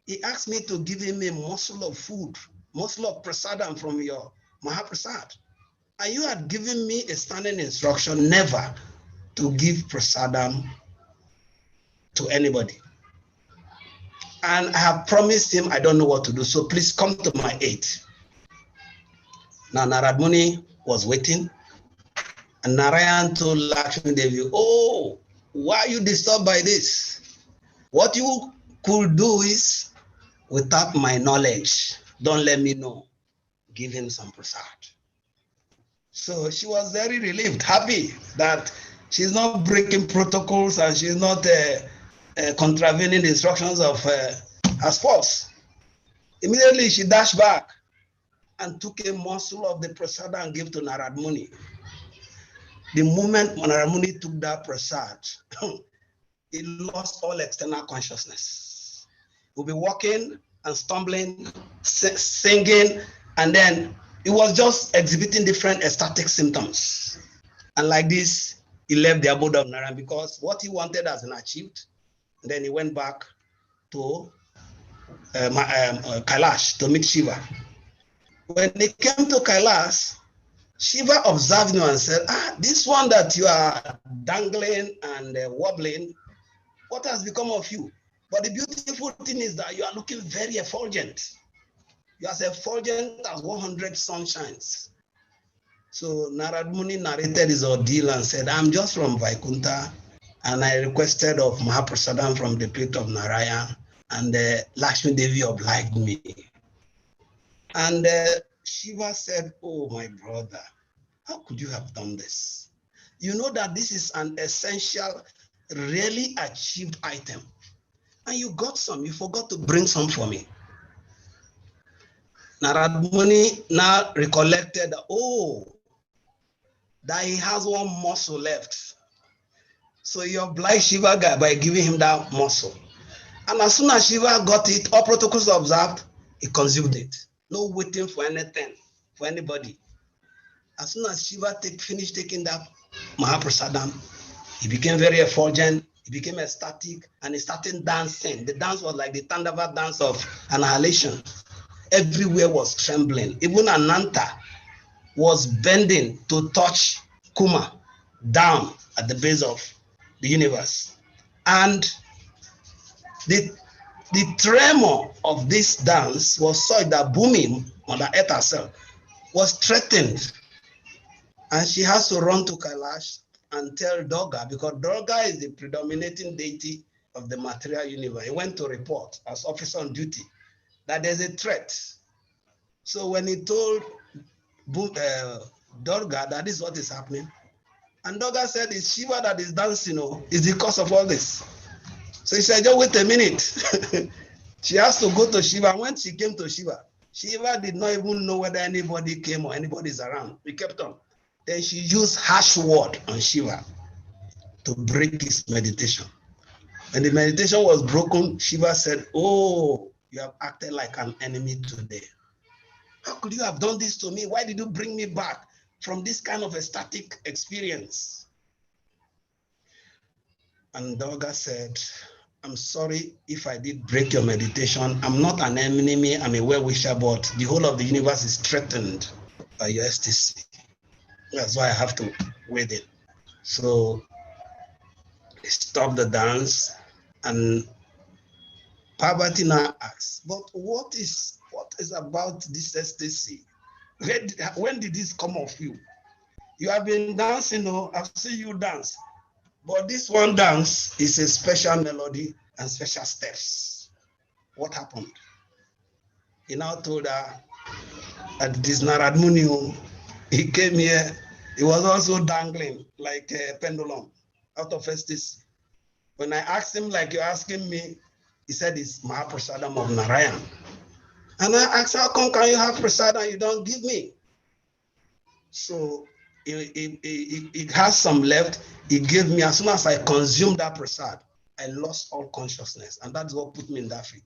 Speaker 2: he asked me to give him a morsel of food, morsel of prasadam from your Mahaprasad. And you had given me a standing instruction never to give prasadam to anybody. And I have promised him I don't know what to do, so please come to my aid. Now Narad Muni was waiting, and Narayan told Lakshmi Devi, oh, why are you disturbed by this? What you could do is, without my knowledge, don't let me know, give him some prasad. So she was very relieved, happy that she's not breaking protocols and she's not contravening the instructions of her spouse. Immediately she dashed back and took a morsel of the prasad and gave to Narad Muni. The moment Narad Muni took that prasad, he lost all external consciousness. He'll be walking and stumbling, singing, and then he was just exhibiting different ecstatic symptoms. And like this, he left the abode of Narayan because what he wanted has been achieved. And then he went back to Kailash to meet Shiva. When he came to Kailash, Shiva observed him and said, this one that you are dangling and wobbling, what has become of you? But the beautiful thing is that you are looking very effulgent. You are as effulgent as 100 sunshines. So Narad Muni narrated his ordeal and said, I'm just from Vaikunta, and I requested of Mahaprasadam from the plate of Narayan, and Lakshmi Devi obliged me. And Shiva said, oh, my brother, how could you have done this? You know that this is an essential, really achieved item. And you got some, you forgot to bring some for me. Narad Muni now recollected, that he has one muscle left. So he obliged Shiva by giving him that muscle. And as soon as Shiva got it, all protocols observed, he consumed it. No waiting for anything, for anybody. As soon as Shiva finished taking that Mahaprasadam, he became very effulgent, he became ecstatic, and he started dancing. The dance was like the Tandava dance of annihilation. Everywhere was trembling. Even Ananta was bending to touch Kuma down at the base of the universe. And the tremor of this dance was such that Bhumi, Mother Earth herself, was threatened. And she has to run to Kailash and tell Durga, because Durga is the predominating deity of the material universe. He went to report as officer on duty that there's a threat. So when he told Durga that is what is happening, and Durga said, it's Shiva that is dancing, is the cause of all this. So he said, just wait a minute. She has to go to Shiva. When she came to Shiva, Shiva did not even know whether anybody came or anybody's around. We kept on. Then she used harsh word on Shiva to break his meditation. When the meditation was broken, Shiva said, oh, you have acted like an enemy today. How could you have done this to me? Why did you bring me back from this kind of ecstatic experience? And Durga said, I'm sorry if I did break your meditation. I'm not an enemy, I'm a well-wisher, but the whole of the universe is threatened by your ecstasy. That's why I have to wait it. So he stopped the dance, and Parvati now asks, but what is about this ecstasy? When did this come of you? You have been dancing, I've seen you dance. But this one dance is a special melody and special steps. What happened? He now told her that this Narad Muni, he came here, he was also dangling like a pendulum out of ecstasy. When I asked him, like you're asking me, he said it's Mahaprasadam of Narayan. And I asked, how come can you have prasad and you don't give me? So it has some left. He gave me. As soon as I consumed that prasad, I lost all consciousness. And that's what put me in that fit.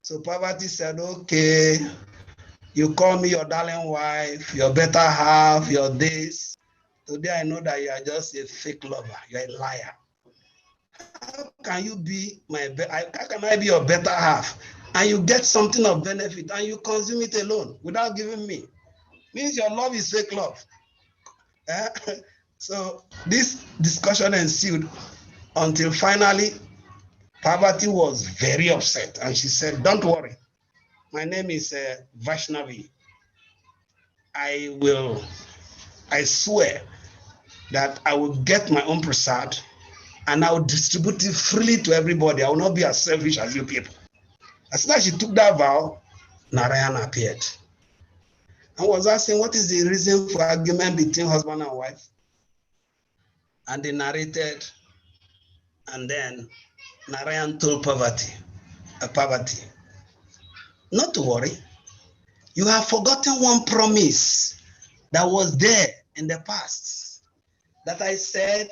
Speaker 2: So Parvati said, okay, you call me your darling wife, your better half, your this. Today I know that you are just a fake lover. You're a liar. How can you be how can I be your better half? And you get something of benefit and you consume it alone without giving me. Means your love is fake love. So this discussion ensued until finally Parvati was very upset and she said, don't worry, my name is Vaishnavi. I swear that I will get my own prasad and I will distribute it freely to everybody. I will not be as selfish as you people. As soon as she took that vow, Narayan appeared and was asking, what is the reason for argument between husband and wife? And they narrated, and then Narayan told Parvati, not to worry. You have forgotten one promise that was there in the past, that I said,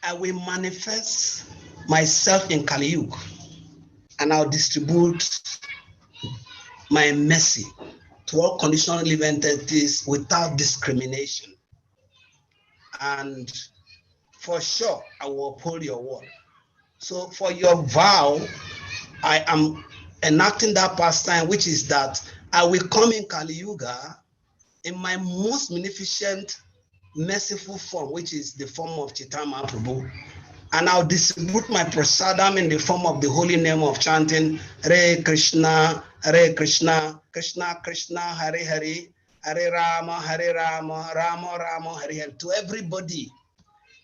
Speaker 2: I will manifest myself in Kali Yuga, and I'll distribute my mercy to all conditional living entities without discrimination. And for sure, I will uphold your word. So for your vow, I am enacting that pastime, which is that I will come in Kali Yuga in my most magnificent, merciful form, which is the form of Chaitanya Prabhu. And I'll distribute my prasadam in the form of the holy name of chanting Hare Krishna, Krishna Krishna, Hare Hare, Hare Rama, Rama Rama, Hare Hare, to everybody.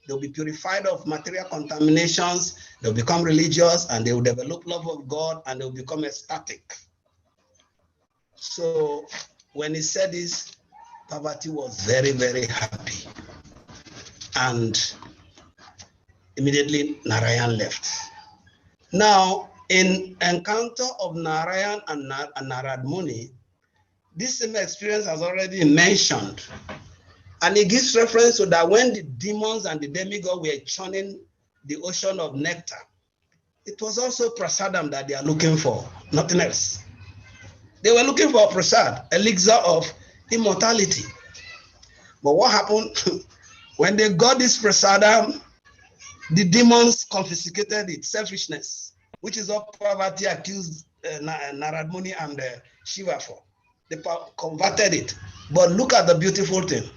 Speaker 2: They'll be purified of material contaminations, they'll become religious, and they will develop love of God, and they'll become ecstatic. So when he said this, Parvati was very, very happy. And immediately Narayan left. Now, in encounter of Narayan and Narad Muni, this same experience has already been mentioned. And it gives reference to that when the demons and the demigods were churning the ocean of nectar, it was also prasadam that they are looking for, nothing else. They were looking for prasad, elixir of immortality. But what happened? When they got this prasadam, the demons confiscated it, selfishness, which is what Parvati accused Narad Muni and Shiva for. They converted it. But look at the beautiful thing.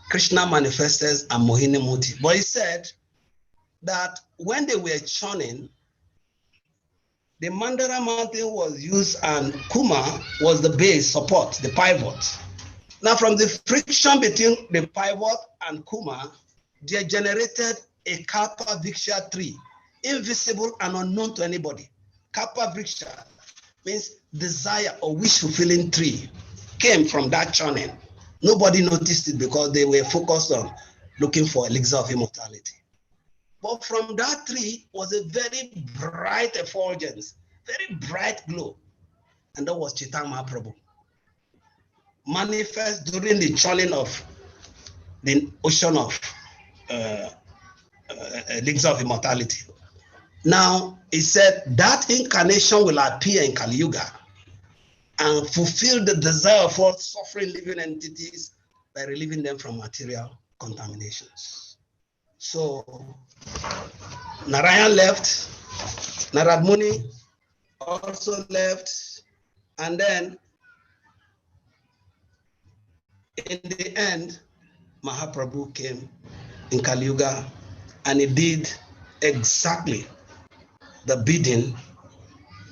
Speaker 2: Krishna manifested a Mohini Murti. But he said that when they were churning, the Mandara mountain was used and Kuma was the base support, the pivot. Now from the friction between the pivot and Kuma, they generated a Kappa Vriksha tree, invisible and unknown to anybody. Kappa Vriksha means desire or wish fulfilling tree, came from that churning. Nobody noticed it because they were focused on looking for elixir of immortality. But from that tree was a very bright effulgence, very bright glow. And that was Chaitanya Prabhu. Manifest during the churning of the ocean of elixir of immortality. Now, he said that incarnation will appear in Kali Yuga and fulfill the desire of all suffering living entities by relieving them from material contaminations. So, Narayan left, Narad Muni also left, and then in the end, Mahaprabhu came in Kali Yuga, and he did exactly the bidding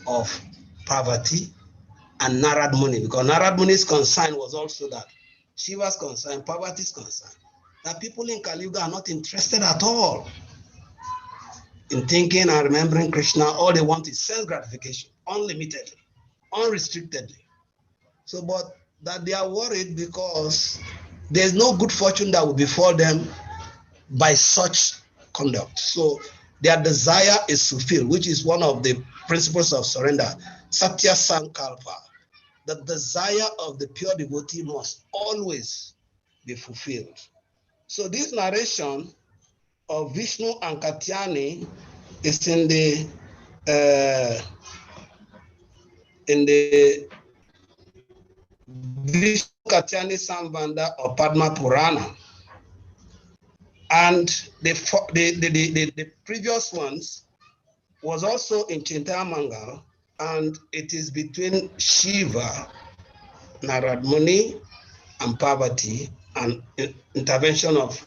Speaker 2: of Parvati and Narad Muni, because Narad Muni's concern was also that Shiva's concern, Parvati's concern, that people in Kali Yuga are not interested at all in thinking and remembering Krishna. All they want is sense gratification, unlimitedly, unrestrictedly. So, but that they are worried because there's no good fortune that will befall them by such conduct. So their desire is fulfilled, which is one of the principles of surrender, Satya Sankalpa. The desire of the pure devotee must always be fulfilled. So this narration of Vishnu and Katyani is in the Vishnu Katyani Samvanda or Padma Purana. And the previous ones was also in Chintamanga, and it is between Shiva, Narad Muni, and Parvati, and intervention of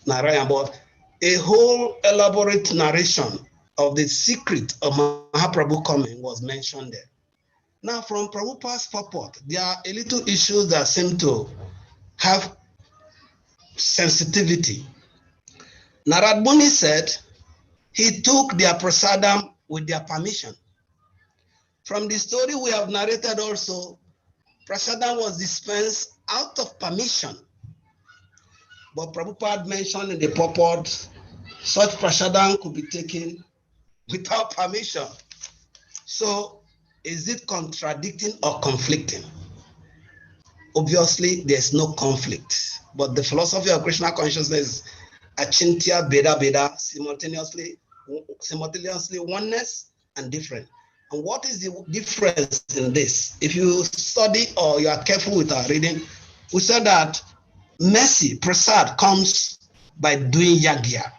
Speaker 2: Narayan. But a whole elaborate narration of the secret of Mahaprabhu coming was mentioned there. Now, from Prabhupada's purport, there are a little issues that seem to have sensitivity. Narad Muni said he took their prasadam with their permission. From the story we have narrated also, prasadam was dispensed out of permission. But Prabhupada mentioned in the purport, such prasadam could be taken without permission. So Is it contradicting or conflicting? Obviously, there's no conflict. But the philosophy of Krishna consciousness is achintya beda beda, simultaneously oneness and different. And what is the difference in this? If you study or you are careful with our reading, we said that mercy, prasad, comes by doing yagya.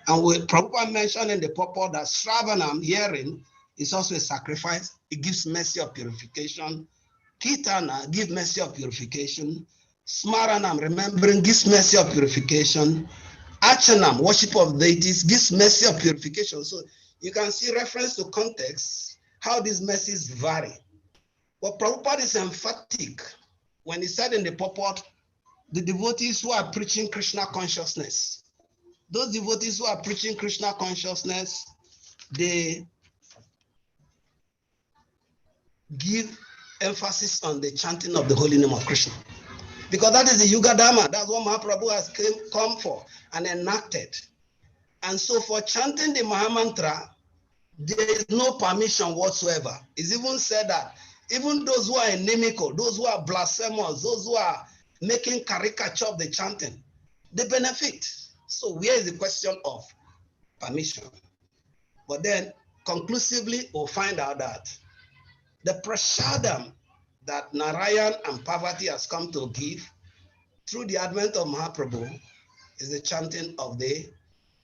Speaker 2: And we Prabhupada mentioned in the purport that Shravanam, hearing, is also a sacrifice. It gives mercy of purification. Kirtana gives mercy of purification. Smaranam, remembering, gives mercy of purification. Archanam, worship of deities, gives mercy of purification. So you can see reference to context, how these mercies vary. But Prabhupada is emphatic when he said in the purport, the devotees who are preaching Krishna consciousness, those devotees who are preaching Krishna consciousness, they give emphasis on the chanting of the holy name of Krishna. Because that is the Yuga Dharma. That's what Mahaprabhu has come for and enacted. And so for chanting the Mahamantra, there is no permission whatsoever. It's even said that even those who are inimical, those who are blasphemous, those who are making caricature of the chanting, they benefit. So where is the question of permission? But then conclusively, we'll find out that the prasadam that Narayan and Parvati has come to give through the advent of Mahaprabhu is the chanting of the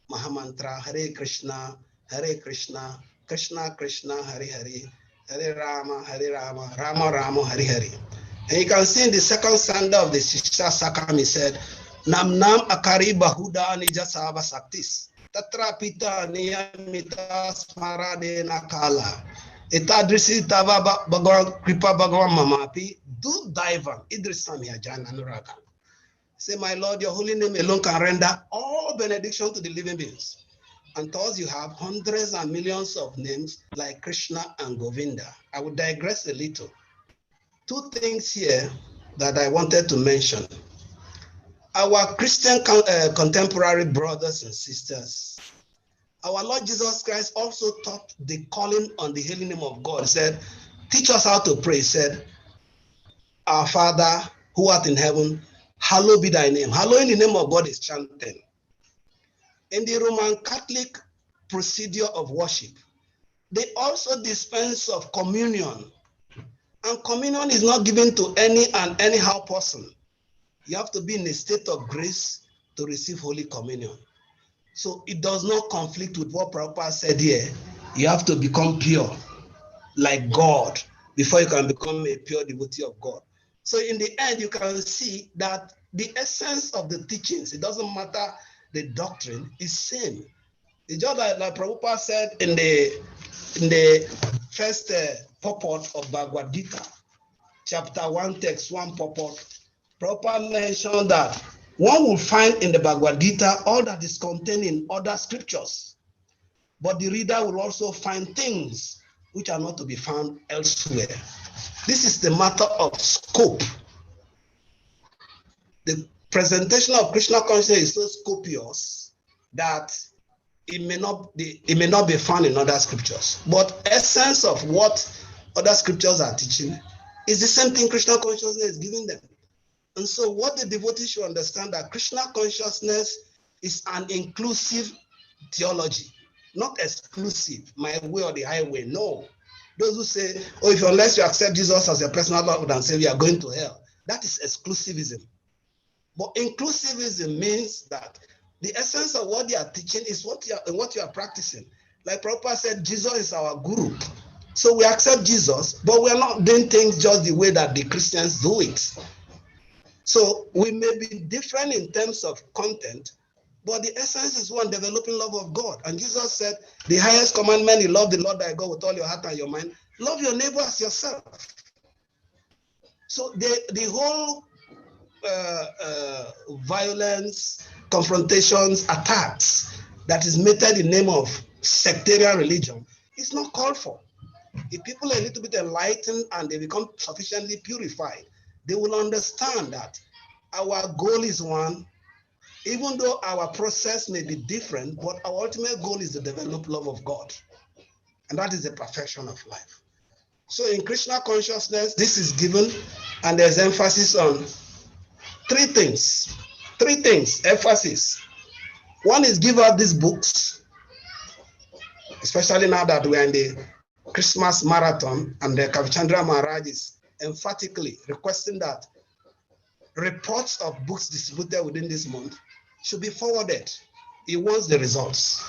Speaker 2: Mahamantra, Hare Krishna, Krishna Krishna, Hare Hare, Hare Rama, Rama Rama, Hare Hare. And you can see in the second stanza of the Shisha Sakam, he said, Nam Nam Akari Bahuda Nija Sava Saktis, Tatra Pita Niyamita Smarade Nakala, Etadrisi Tava Bhagavan Kripa Bhagavan Mamapi, Du Daivan, Idrisam Yajan Anuraga. Say, my Lord, your holy name alone can render all benediction to the living beings. And thus you have hundreds and millions of names like Krishna and Govinda. I would digress a little. Two things here that I wanted to mention. Our Christian contemporary brothers and sisters, our Lord Jesus Christ also taught the calling on the holy name of God. He said, teach us how to pray. He said, our Father who art in heaven, hallowed be thy name. Hallowing the name of God is chanting. In the Roman Catholic procedure of worship, they also dispense of communion. And communion is not given to any and anyhow person. You have to be in a state of grace to receive Holy Communion. So it does not conflict with what Prabhupada said here. You have to become pure, like God, before you can become a pure devotee of God. So in the end, you can see that the essence of the teachings, it doesn't matter the doctrine, is same. It's just like Prabhupada said in the first purport of Bhagavad Gita, chapter 1, text 1 purport. Prabhupada mentioned that one will find in the Bhagavad Gita all that is contained in other scriptures, but the reader will also find things which are not to be found elsewhere. This is the matter of scope. The presentation of Krishna consciousness is so copious that it may not be found in other scriptures. But essence of what other scriptures are teaching is the same thing Krishna consciousness is giving them. And so what the devotee should understand that Krishna consciousness is an inclusive theology, not exclusive, my way or the highway. No. Those who say, oh, unless you accept Jesus as your personal Lord and Savior, you are going to hell. That is exclusivism. But inclusivism means that the essence of what they are teaching is what you are practicing. Like Prabhupada said, Jesus is our guru. So we accept Jesus, but we are not doing things just the way that the Christians do it. So we may be different in terms of content, but the essence is one, developing love of God. And Jesus said, the highest commandment, you love the Lord thy God with all your heart and your mind. Love your neighbor as yourself. So the whole violence, confrontations, attacks that is meted in the name of sectarian religion is not called for. If people are a little bit enlightened and they become sufficiently purified, they will understand that our goal is one, even though our process may be different, but our ultimate goal is to develop love of God. And that is the perfection of life. So in Krishna consciousness, this is given, and there's emphasis on three things. Three things, emphasis. One is give out these books, especially now that we're in the Christmas marathon, and the Kavichandra Maharaj is emphatically requesting that reports of books distributed within this month should be forwarded. He wants the results.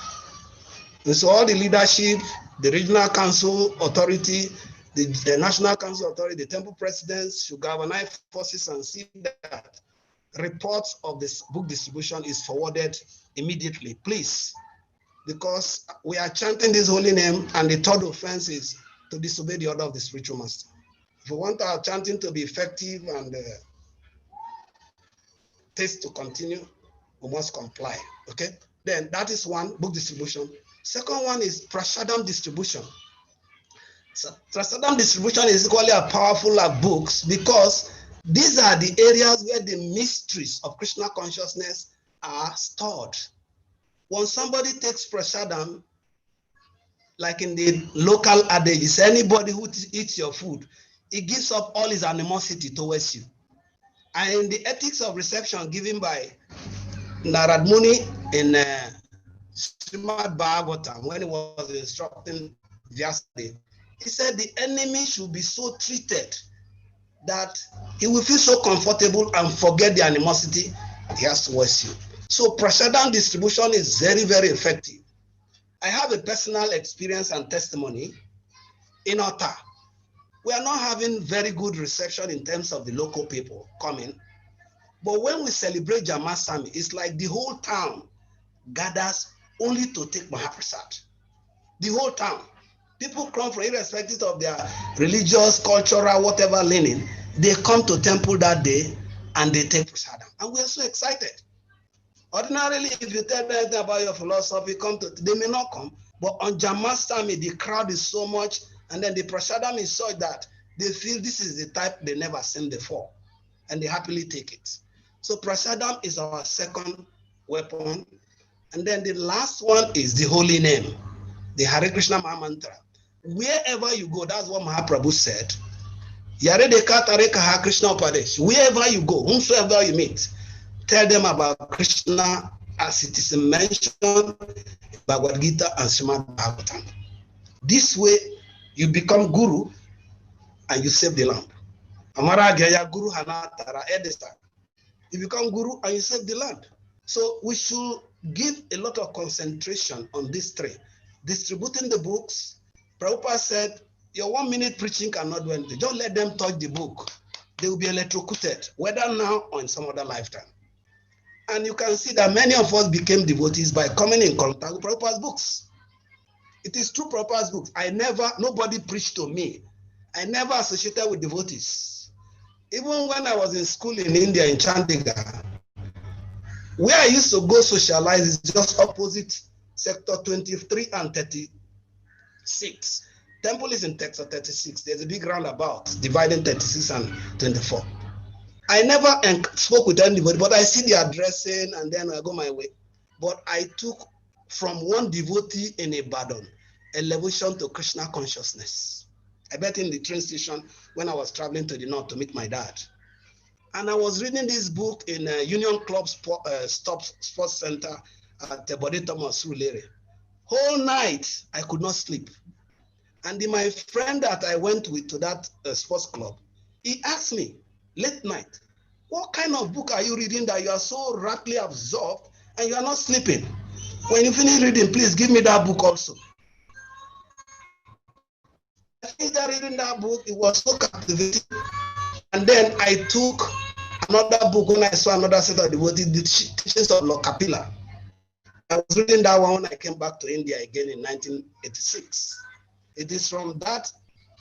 Speaker 2: And so all the leadership, the regional council authority, the national council authority, the temple presidents should galvanize forces and see that reports of this book distribution is forwarded immediately, please. Because we are chanting this holy name, and the third offense is to disobey the order of the spiritual master. If we want our chanting to be effective and taste to continue, we must comply. Okay? Then that is one, book distribution. Second one is prasadam distribution. So prasadam distribution is equally as powerful as books, because these are the areas where the mysteries of Krishna consciousness are stored. When somebody takes prasadam, like in the local adage, anybody who eats your food, he gives up all his animosity towards you. And in the ethics of reception given by Narad Muni in Srimad Bhagavatam, when he was instructing Vyasdev, he said the enemy should be so treated that he will feel so comfortable and forget the animosity he has towards you. So prasadam distribution is very, very effective. I have a personal experience and testimony in Otta. We are not having very good reception in terms of the local people coming. But when we celebrate Jamasami, it's like the whole town gathers only to take Mahaprasad. The whole town. People come from, irrespective of their religious, cultural, whatever leaning, they come to temple that day and they take prasadam. And we are so excited. Ordinarily, if you tell them anything about your philosophy, they may not come. But on Jamasami, the crowd is so much, and then the prasadam is such that they feel this is the type they never seen before, and they happily take it. So prasadam is our second weapon. And then the last one is the holy name, the Hare Krishna Maha Mantra. Wherever you go, that's what Mahaprabhu said. Yare deka tare kaha Krishna Upadesh. Wherever you go, whomsoever you meet, tell them about Krishna as it is mentioned in Bhagavad Gita and Srimad Bhagavatam. This way, you become guru and you save the land. Amara Gaya Guru Hanatara Edesta. You become guru and you save the land. So we should give a lot of concentration on these three. Distributing the books. Prabhupada said, your 1 minute preaching cannot do anything. Don't let them touch the book. They will be electrocuted, whether now or in some other lifetime. And you can see that many of us became devotees by coming in contact with Prabhupada's books. It is true, Prabhupada's books. Nobody preached to me. I never associated with devotees. Even when I was in school in India, in Chandigarh, where I used to go socialize is just opposite sector 23 and 36. Temple is in sector 36. There's a big roundabout dividing 36 and 24. I never spoke with anybody, but I see the addressing and then I go my way. But I took from one devotee in Ibadan elevation to Krishna consciousness. I met in the train station when I was traveling to the north to meet my dad. And I was reading this book in Union Club Sports Center at Bode Thomas Rulere. Whole night, I could not sleep. And my friend that I went with to that sports club, he asked me, late night, what kind of book are you reading that you are so rapidly absorbed and you are not sleeping? When you finish reading, please give me that book also. I finished reading that book, it was so captivating. And then I took another book when I saw another set of devotees, the teachings of Lord Kapila. I was reading that one when I came back to India again in 1986. It is from that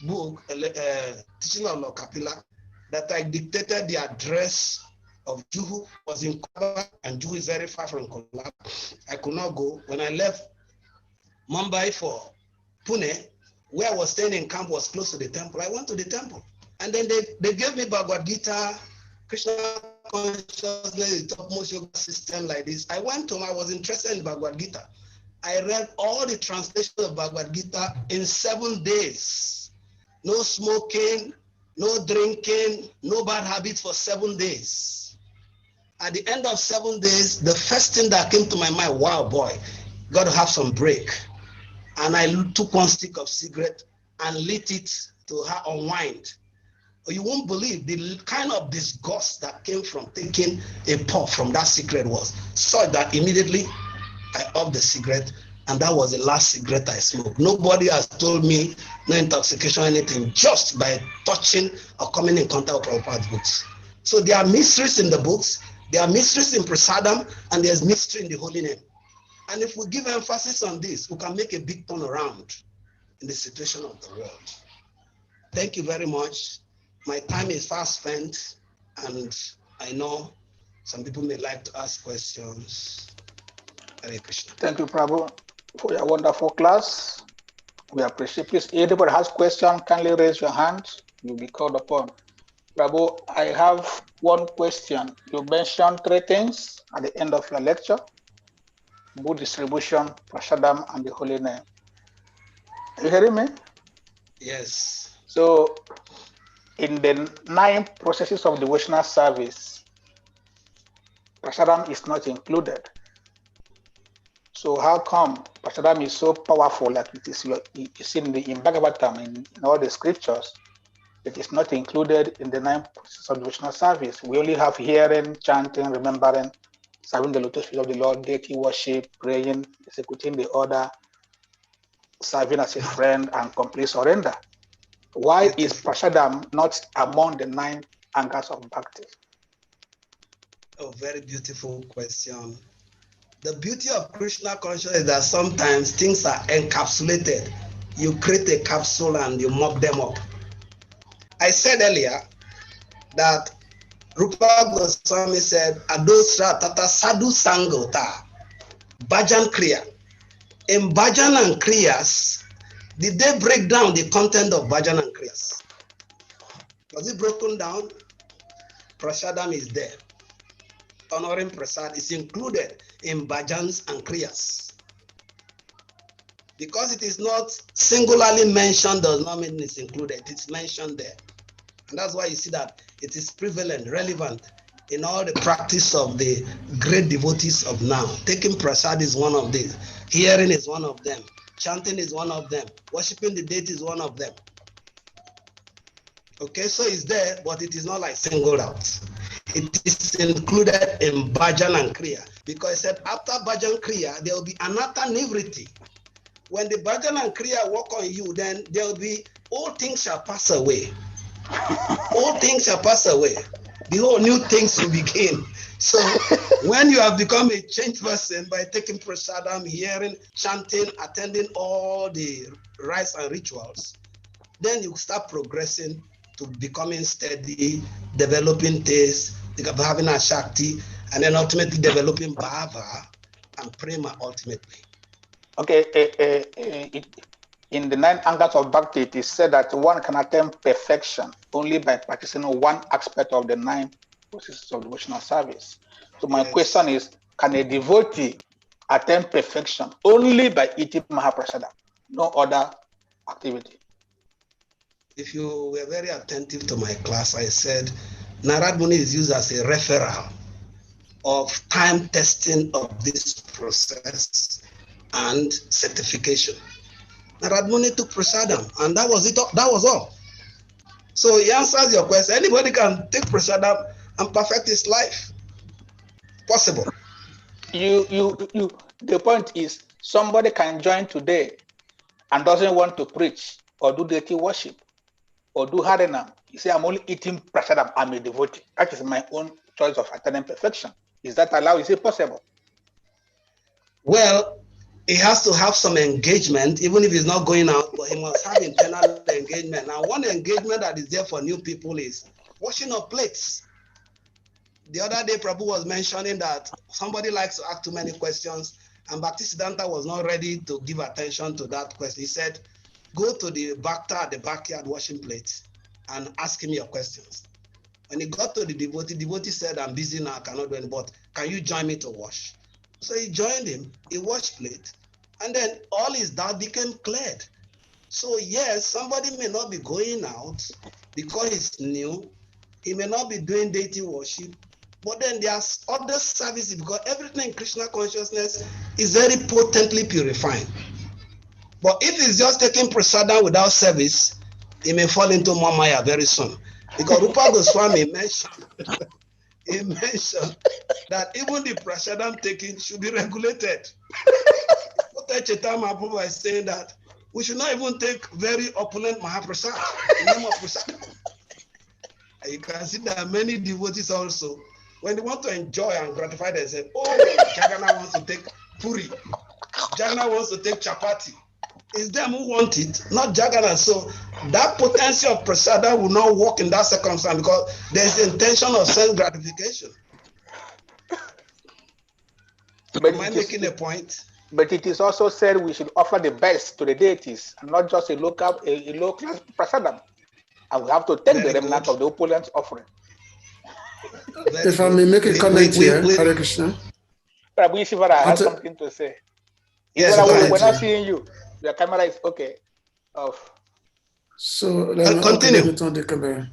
Speaker 2: book, Teaching of Lord Kapila, that I dictated the address of Juhu. Was in Kolaba, and Juhu is very far from Kolaba. I could not go. When I left Mumbai for Pune, where I was staying in camp was close to the temple. I went to the temple. And then they gave me Bhagavad Gita, Krishna consciousness, the topmost yoga system like this. I went to him, I was interested in Bhagavad Gita. I read all the translations of Bhagavad Gita in 7 days. no smoking, no drinking, no bad habits for 7 days. At the end of 7 days, the first thing that came to my mind, wow, boy, got to have some break. And I took one stick of cigarette and lit it to unwind. You won't believe the kind of disgust that came from taking a puff from that cigarette was such that immediately I off the cigarette, and that was the last cigarette I smoked. Nobody has told me no intoxication or anything, just by touching or coming in contact with Prabhupada's books. So there are mysteries in the books, there are mysteries in Prasadam, and there's mystery in the holy name. And if we give emphasis on this, we can make a big turnaround in the situation of the world. Thank you very much. My time is fast spent, and I know some people may like to ask questions. Hare Krishna.
Speaker 3: Thank you, Prabhu, for your wonderful class. We appreciate. Please, anybody has question, kindly raise your hand. You'll be called upon. Prabhu, I have one question. You mentioned 3 things at the end of your lecture: book distribution, Prasadam, and the holy name. Are you hearing me?
Speaker 2: Yes.
Speaker 3: So, in the 9 processes of devotional service, Prasadam is not included. So how come Prasadam is so powerful, like it is in Bhagavatam, in all the scriptures? It is not included in the 9 processes of devotional service. We only have hearing, chanting, remembering, serving the lotus feet of the Lord, deity worship, praying, executing the order, serving as a friend, and complete surrender. Why is Prasadam not among the 9 angas of bhakti?
Speaker 2: Oh, very beautiful question. The beauty of Krishna consciousness is that sometimes things are encapsulated. You create a capsule and you mock them up. I said earlier that Rupa Goswami said, Adosra Tata Sadhu Sangota, Bhajan Kriya. In Bhajan and Kriyas, did they break down the content of Bhajan and Kriyas? Was it broken down? Prasadam is there. Honoring Prasad is included in Bhajans and Kriyas. Because it is not singularly mentioned does not mean it's included. It's mentioned there. And that's why you see that it is prevalent, relevant in all the practice of the great devotees of now. Taking Prasad is one of these. Hearing is one of them. Chanting is one of them. Worshipping the deity is one of them. Okay, so it's there, but it is not like singled out. It is included in Bhajan and Kriya. Because it said after Bhajan Kriya, there will be another nivriti. When the Bhajan and Kriya work on you, then there will be all things shall pass away. All things shall pass away. Behold, new things will begin. So when you have become a changed person by taking prasadam, hearing, chanting, attending all the rites and rituals, then you start progressing to becoming steady, developing taste, having a shakti, and then ultimately developing bhava and prema ultimately.
Speaker 3: Okay, in the 9 angas of bhakti, it is said that one can attain perfection only by practicing one aspect of the 9 processes of devotional service. So my question is, can a devotee attain perfection only by eating Mahaprasada, no other activity?
Speaker 2: If you were very attentive to my class, I said Narad Muni is used as a referral of time testing of this process and certification. Narad Muni took prasadam, and that was it. That was all. So he answers your question. Anybody can take prasadam and perfect his life. Possible.
Speaker 3: The point is, somebody can join today and doesn't want to preach or do deity worship or do harinam. You say, I'm only eating prasadam, I'm a devotee. That is my own choice of attaining perfection. Is that allowed? Is it possible?
Speaker 2: Well, he has to have some engagement, even if he's not going out, but he must have internal engagement. Now, one engagement that is there for new people is washing of plates. The other day, Prabhu was mentioning that somebody likes to ask too many questions, and Bhaktisiddhanta was not ready to give attention to that question. He said, go to the bhakta at the backyard washing plates and ask him your questions. When he got to the devotee said, I'm busy now, I cannot do it, but can you join me to wash? So he joined him, he washed plate, and then all his doubt became cleared. So yes, somebody may not be going out because he's new. He may not be doing deity worship, but then there's other services because everything in Krishna consciousness is very potently purifying. But if he's just taking prasadam without service, he may fall into Mamaya very soon. Because Rupa Goswami mentioned, he mentioned that even the prasadam taking should be regulated. Chaitanya Mahaprabhu is saying that we should not even take very opulent Mahaprasad in the name of Prasad. And you can see that many devotees also, when they want to enjoy and gratify themselves, oh, Jagannath wants to take puri, Jagannath wants to take chapati. It's them who want it, not Jagannath. So that potency of prasada will not work in that circumstance because there's the intention of sense gratification. Am I making a point?
Speaker 3: But it is also said we should offer the best to the deities and not just a low class prasadam. And we have to take the remnant of the opulent offering.
Speaker 4: If I may make a comment here, Hare Krishna.
Speaker 3: Prabhu Isivara has something to say.
Speaker 2: Yes,
Speaker 3: we're not seeing you. Your camera is okay. Off.
Speaker 4: So let me continue on the camera.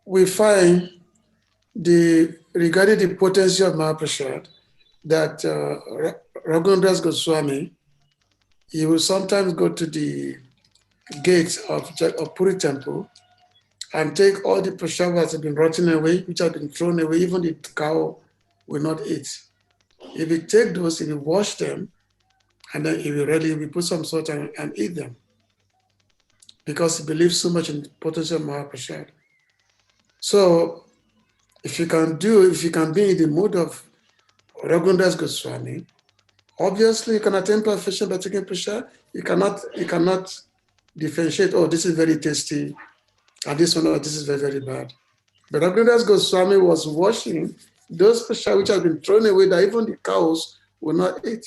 Speaker 4: We find regarding the potency of Mahaprasad that Raghunadas Goswami, he will sometimes go to the gates of Puri temple and take all the prasad that have been rotten away, which have been thrown away, even the cow will not eat. If he take those, he will wash them, and then he will put some salt and eat them. Because he believes so much in the potency of Mahaprasad. So if you can be in the mood of Raghunadas Goswami, obviously you can attain perfection by taking prasad. You cannot differentiate, oh, this is very tasty, and this one, oh, this is very, very bad. But Raghunadas Goswami was washing those prasad which have been thrown away that even the cows will not eat.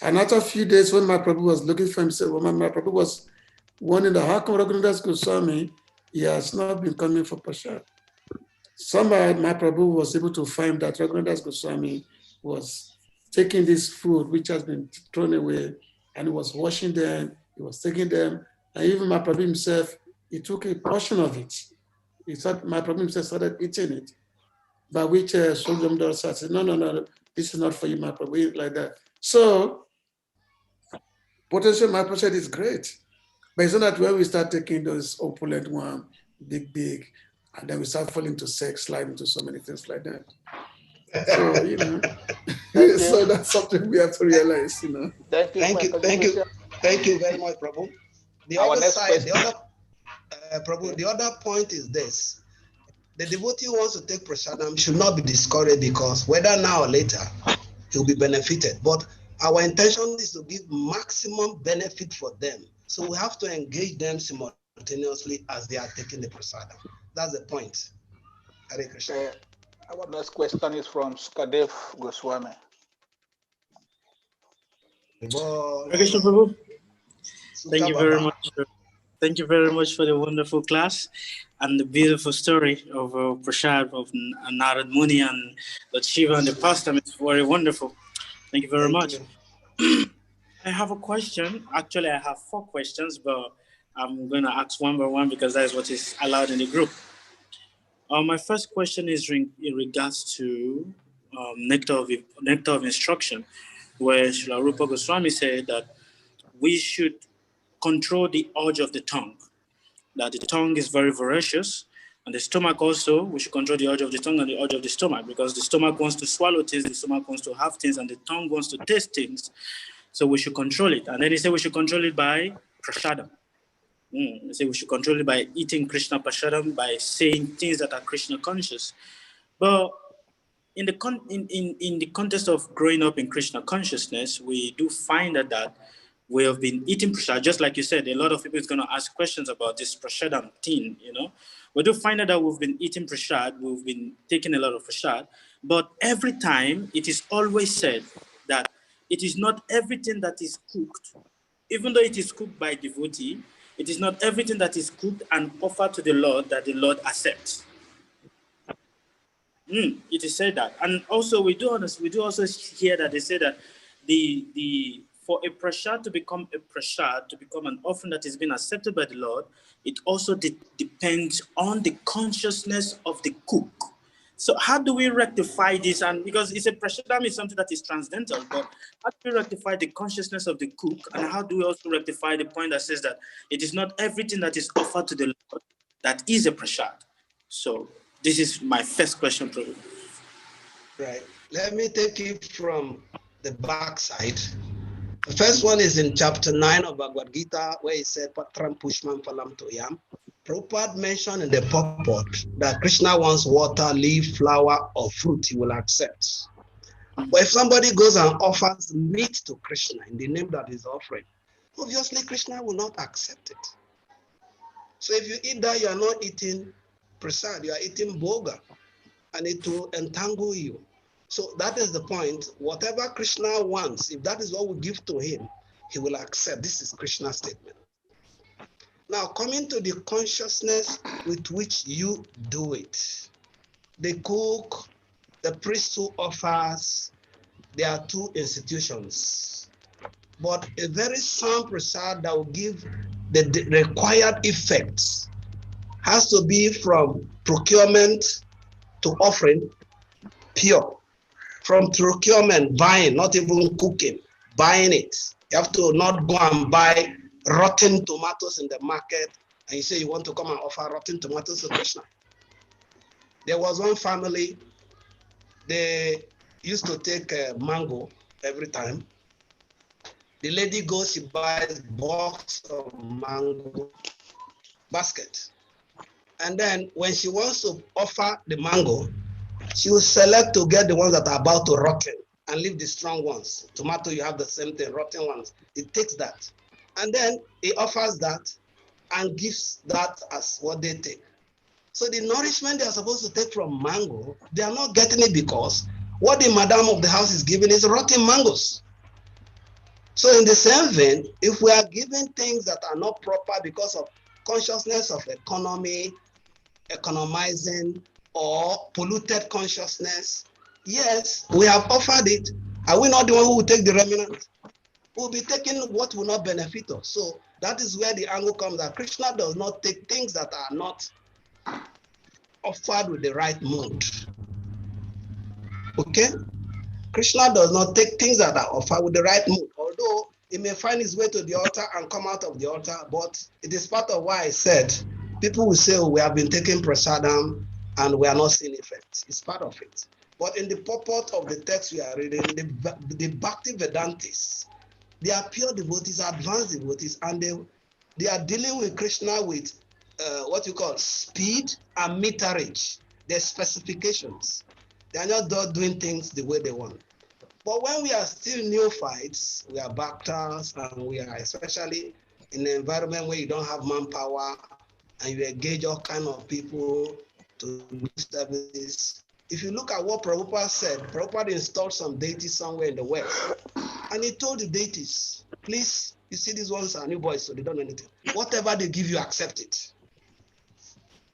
Speaker 4: And after a few days, when Mahaprabhu was looking for himself, when Mahaprabhu was wondering how come Raghunadas Goswami, he has not been coming for prasad. Somehow Mahaprabhu was able to find that Raghunadas Goswami was taking this food which has been thrown away, and he was washing them, he was taking them, and even Mahaprabhu himself, he took a portion of it. Mahaprabhu himself started eating it, by which Sogam said, no, this is not for you, Mahaprabhu, like that. So, potential Mahaprasad is great, but it's not that when we start taking those opulent one, big, and then we start falling to sex, slide into so many things like that. So, so that's something we have to realize,
Speaker 2: Thank you very much, Prabhu. The other point is this. The devotee who wants to take prasadam should not be discouraged because whether now or later, he'll be benefited. But our intention is to give maximum benefit for them. So we have to engage them simultaneously as they are taking the prasadam. That's the point. Hare Krishna.
Speaker 3: Our next question is from Sukadev Goswami.
Speaker 5: Hare Krishna, Prabhu. Thank you very much. Thank you very much for the wonderful class and the beautiful story of Prasad, of Narad Muni and Lord Shiva and the pastime. It's very wonderful. Thank you very much. I have a question. Actually, I have 4 questions, but I'm going to ask one by one because that is what is allowed in the group. My first question is in regards to nectar of instruction, where Srila Rupa Goswami said that we should control the urge of the tongue, that the tongue is very voracious, and the stomach also, we should control the urge of the tongue and the urge of the stomach, because the stomach wants to swallow things, the stomach wants to have things, and the tongue wants to taste things. So we should control it. And then he said we should control it by prasadam. He said we should control it by eating Krishna prasadam, by saying things that are Krishna conscious. But in the context of growing up in Krishna consciousness, we do find that we have been eating prasad, just like you said. A lot of people is going to ask questions about this prasadam thing, We do find that we've been eating prasad, we've been taking a lot of prasad, but every time it is always said that it is not everything that is cooked, even though it is cooked by devotee, it is not everything that is cooked and offered to the Lord that the Lord accepts. It is said that. And also we do also hear that they say that for a prasad to become a prasad, to become an offering that is being accepted by the Lord, it also depends on the consciousness of the cook. So how do we rectify this? And because it's a prasadam is something that is transcendental, but how do we rectify the consciousness of the cook? And how do we also rectify the point that says that it is not everything that is offered to the Lord that is a prasad? So this is my first question, Prabhu.
Speaker 2: Right. Let me take it from the backside. The first one is in chapter 9 of Bhagavad Gita, where he said, Patram Pushman Phalam Toyam. Prabhupada mentioned in the purport that Krishna wants water, leaf, flower, or fruit he will accept. But if somebody goes and offers meat to Krishna in the name that is offering, obviously Krishna will not accept it. So if you eat that, you are not eating prasad, you are eating boga, and it will entangle you. So that is the point. Whatever Krishna wants, if that is what we give to him, he will accept. This is Krishna's statement. Now, coming to the consciousness with which you do it. The cook, the priest who offers, there are two institutions. But a very sound prasad that will give the required effects has to be from procurement to offering, pure. From procurement, buying, not even cooking, buying it. You have to not go and buy rotten tomatoes in the market and you say you want to come and offer rotten tomatoes to Krishna. There was one family, they used to take mango every time. The lady goes, she buys a box of mango basket. And then when she wants to offer the mango, she will select to get the ones that are about to rotten and leave the strong ones. Tomato, you have the same thing, rotten ones. It takes that. And then he offers that and gives that as what they take. So the nourishment they are supposed to take from mango, they are not getting it because what the madam of the house is giving is rotten mangoes. So in the same vein, if we are giving things that are not proper because of consciousness of economy, economizing, or polluted consciousness, yes, we have offered it. Are we not the one who will take the remnant? We'll be taking what will not benefit us. So that is where the angle comes that Krishna does not take things that are not offered with the right mood. Okay? Krishna does not take things that are offered with the right mood, although he may find his way to the altar and come out of the altar, but it is part of why I said people will say, oh, we have been taking prasadam and we are not seeing effect. It's part of it. But in the purport of the text we are reading, the Bhakti Vedantis, they are pure devotees, advanced devotees, and they are dealing with Krishna with what you call speed and meterage, their specifications. They are not doing things the way they want. But when we are still neophytes, we are bhaktas, and we are especially in an environment where you don't have manpower and you engage all kind of people to do services. If you look at what Prabhupada said, Prabhupada installed some deities somewhere in the West, and he told the deities, please, you see these ones are new boys, so they don't know anything. Whatever they give you, accept it.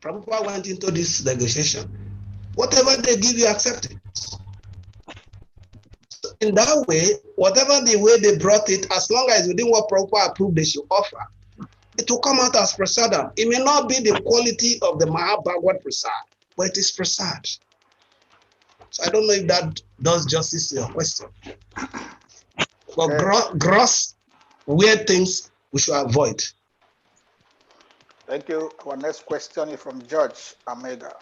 Speaker 2: Prabhupada went into this negotiation. Whatever they give you, accept it. So in that way, whatever the way they brought it, as long as within what Prabhupada approved they should offer, it will come out as prasadam. It may not be the quality of the Mahabhagavad Prasad, but it is prasad. So I don't know if that does justice to your question. But gross, weird things we should avoid.
Speaker 3: Thank you. Our next question is from George Amega.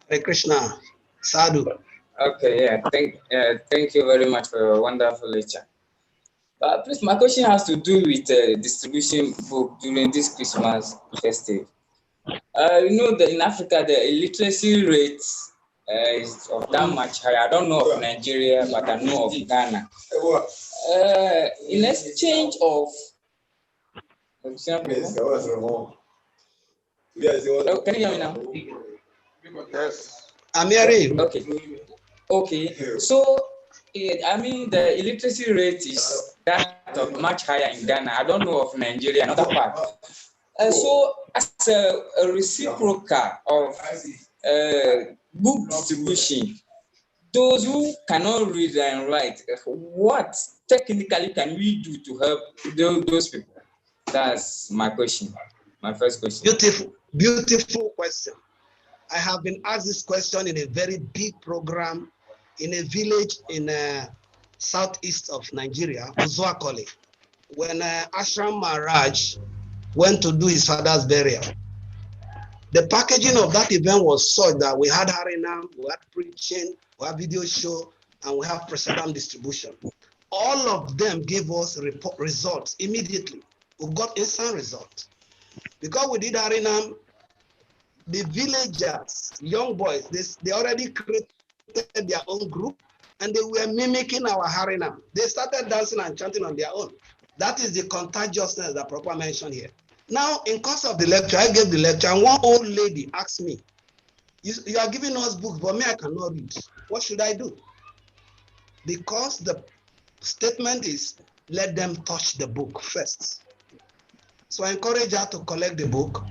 Speaker 2: Hare Krishna, Sadhu.
Speaker 6: Okay, yeah, thank you very much for your wonderful lecture. Please, my question has to do with distribution book during this Christmas festive. You know that in Africa, the illiteracy rate is of that much higher. I don't know of Nigeria, but I know of Ghana. In exchange of, can you hear me now?
Speaker 3: Yes.
Speaker 2: I'm hearing.
Speaker 6: Okay. So, I mean, the illiteracy rate is that of much higher in Ghana. I don't know of Nigeria, another part. So, as a reciprocal of book distribution, those who cannot read and write, what technically can we do to help those people? That's my question, my first question.
Speaker 2: Beautiful, beautiful question. I have been asked this question in a very big program in a village in southeast of Nigeria, Uzuakole, when Ashram Maharaj went to do his father's burial. The packaging of that event was such that we had Harinam, we had preaching, we had video show, and we have Prasadam distribution. All of them gave us results immediately. We got instant results. Because we did Harinam, the villagers, young boys, they already created their own group and they were mimicking our Harinam. They started dancing and chanting on their own. That is the contagiousness that Prabhupada mentioned here. Now, in course of the lecture, I gave the lecture, and one old lady asked me, you are giving us books, but me, I cannot read. What should I do? Because the statement is, let them touch the book first. So I encourage her to collect the book,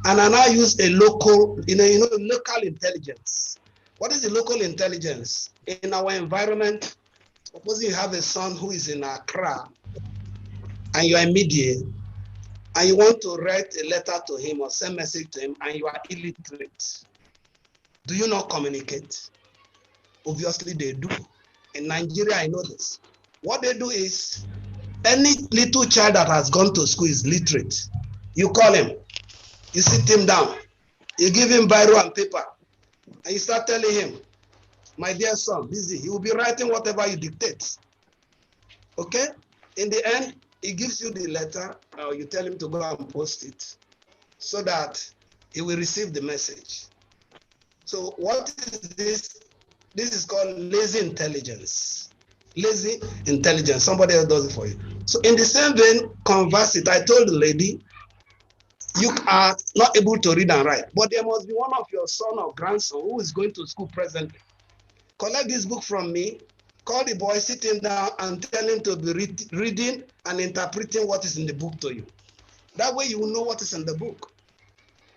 Speaker 2: and I now use a local, local intelligence. What is the local intelligence? In our environment, supposing you have a son who is in Accra, and you are in media, and you want to write a letter to him or send message to him, and you are illiterate. Do you not communicate? Obviously they do. In Nigeria, I know this. What they do is, any little child that has gone to school is literate. You call him, you sit him down, you give him biro and paper, and you start telling him, my dear son, busy. He will be writing whatever you dictate. Okay? In the end, he gives you the letter, or you tell him to go and post it, so that he will receive the message. So what is this? This is called lazy intelligence. Lazy intelligence. Somebody else does it for you. So in the same vein, converse it. I told the lady, you are not able to read and write, but there must be one of your son or grandson who is going to school presently. Collect this book from me, call the boy, sit him down, and tell him to be reading and interpreting what is in the book to you. That way you will know what is in the book.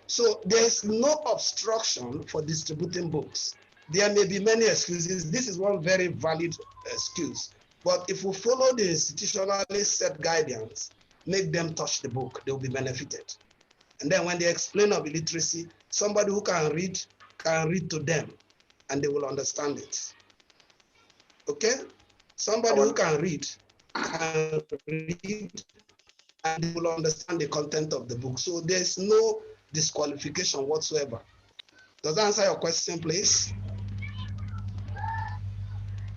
Speaker 2: So there is no obstruction for distributing books. There may be many excuses. This is one very valid excuse. But if we follow the institutionally set guidance, make them touch the book, they will be benefited. And then when they explain of illiteracy, somebody who can read to them, and they will understand it. Okay? Somebody who can read, and they will understand the content of the book. So there's no disqualification whatsoever. Does that answer your question, please?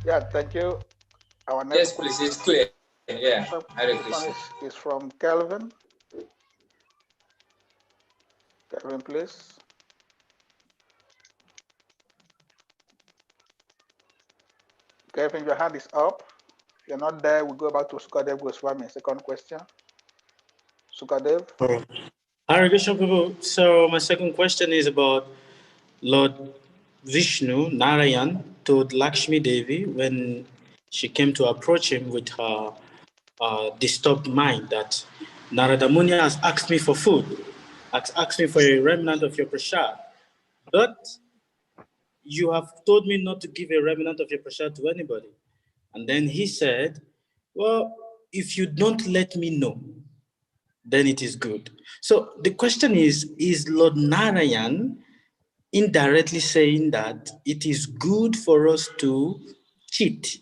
Speaker 3: Yeah, thank you. Our
Speaker 6: next please, it's clear. Yeah,
Speaker 3: is from Kelvin. Kelvin, please. Kelvin, your hand is up. If you're not there, we'll go back to Sukadev Goswami. Second question. Sukadev.
Speaker 5: Hare Krishna Prabhu. So my second question is about Lord Vishnu Narayan told Lakshmi Devi when she came to approach him with her disturbed mind that Narada Muni has asked me for food, asked me for a remnant of your prasad, but you have told me not to give a remnant of your prasad to anybody. And then he said, well, if you don't let me know, then it is good. So the question is Lord Narayan indirectly saying that it is good for us to cheat?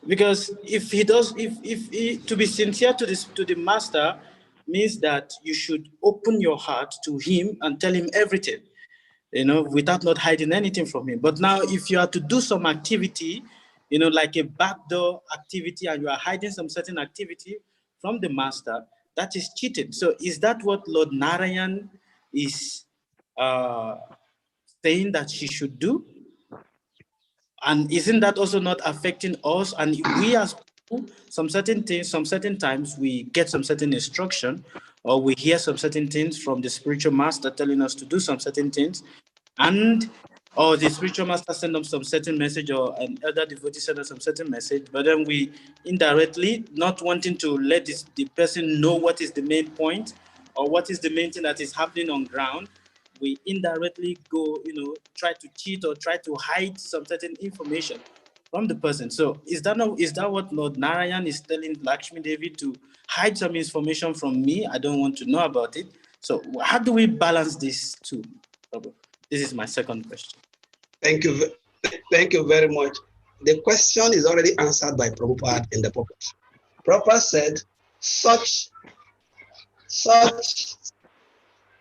Speaker 5: Because if he to be sincere to the master means that you should open your heart to him and tell him everything, without not hiding anything from him. But now if you are to do some activity, like a backdoor activity, and you are hiding some certain activity from the master, that is cheating. So is that what Lord Narayan is saying that she should do? And isn't that also not affecting us? And we as people, some certain things, some certain times we get some certain instruction, or we hear some certain things from the spiritual master telling us to do some certain things, or the spiritual master send us some certain message, or an elder devotee send us some certain message, but then we indirectly, not wanting to let the person know what is the main point, or what is the main thing that is happening on ground, we indirectly go, try to cheat or try to hide some certain information from the person. So is that what Lord Narayan is telling Lakshmi Devi, to hide some information from me? I don't want to know about it. So how do we balance these two, Prabhu? This is my second question.
Speaker 2: Thank you. Thank you very much. The question is already answered by Prabhupada in the purport. Prabhupada said, such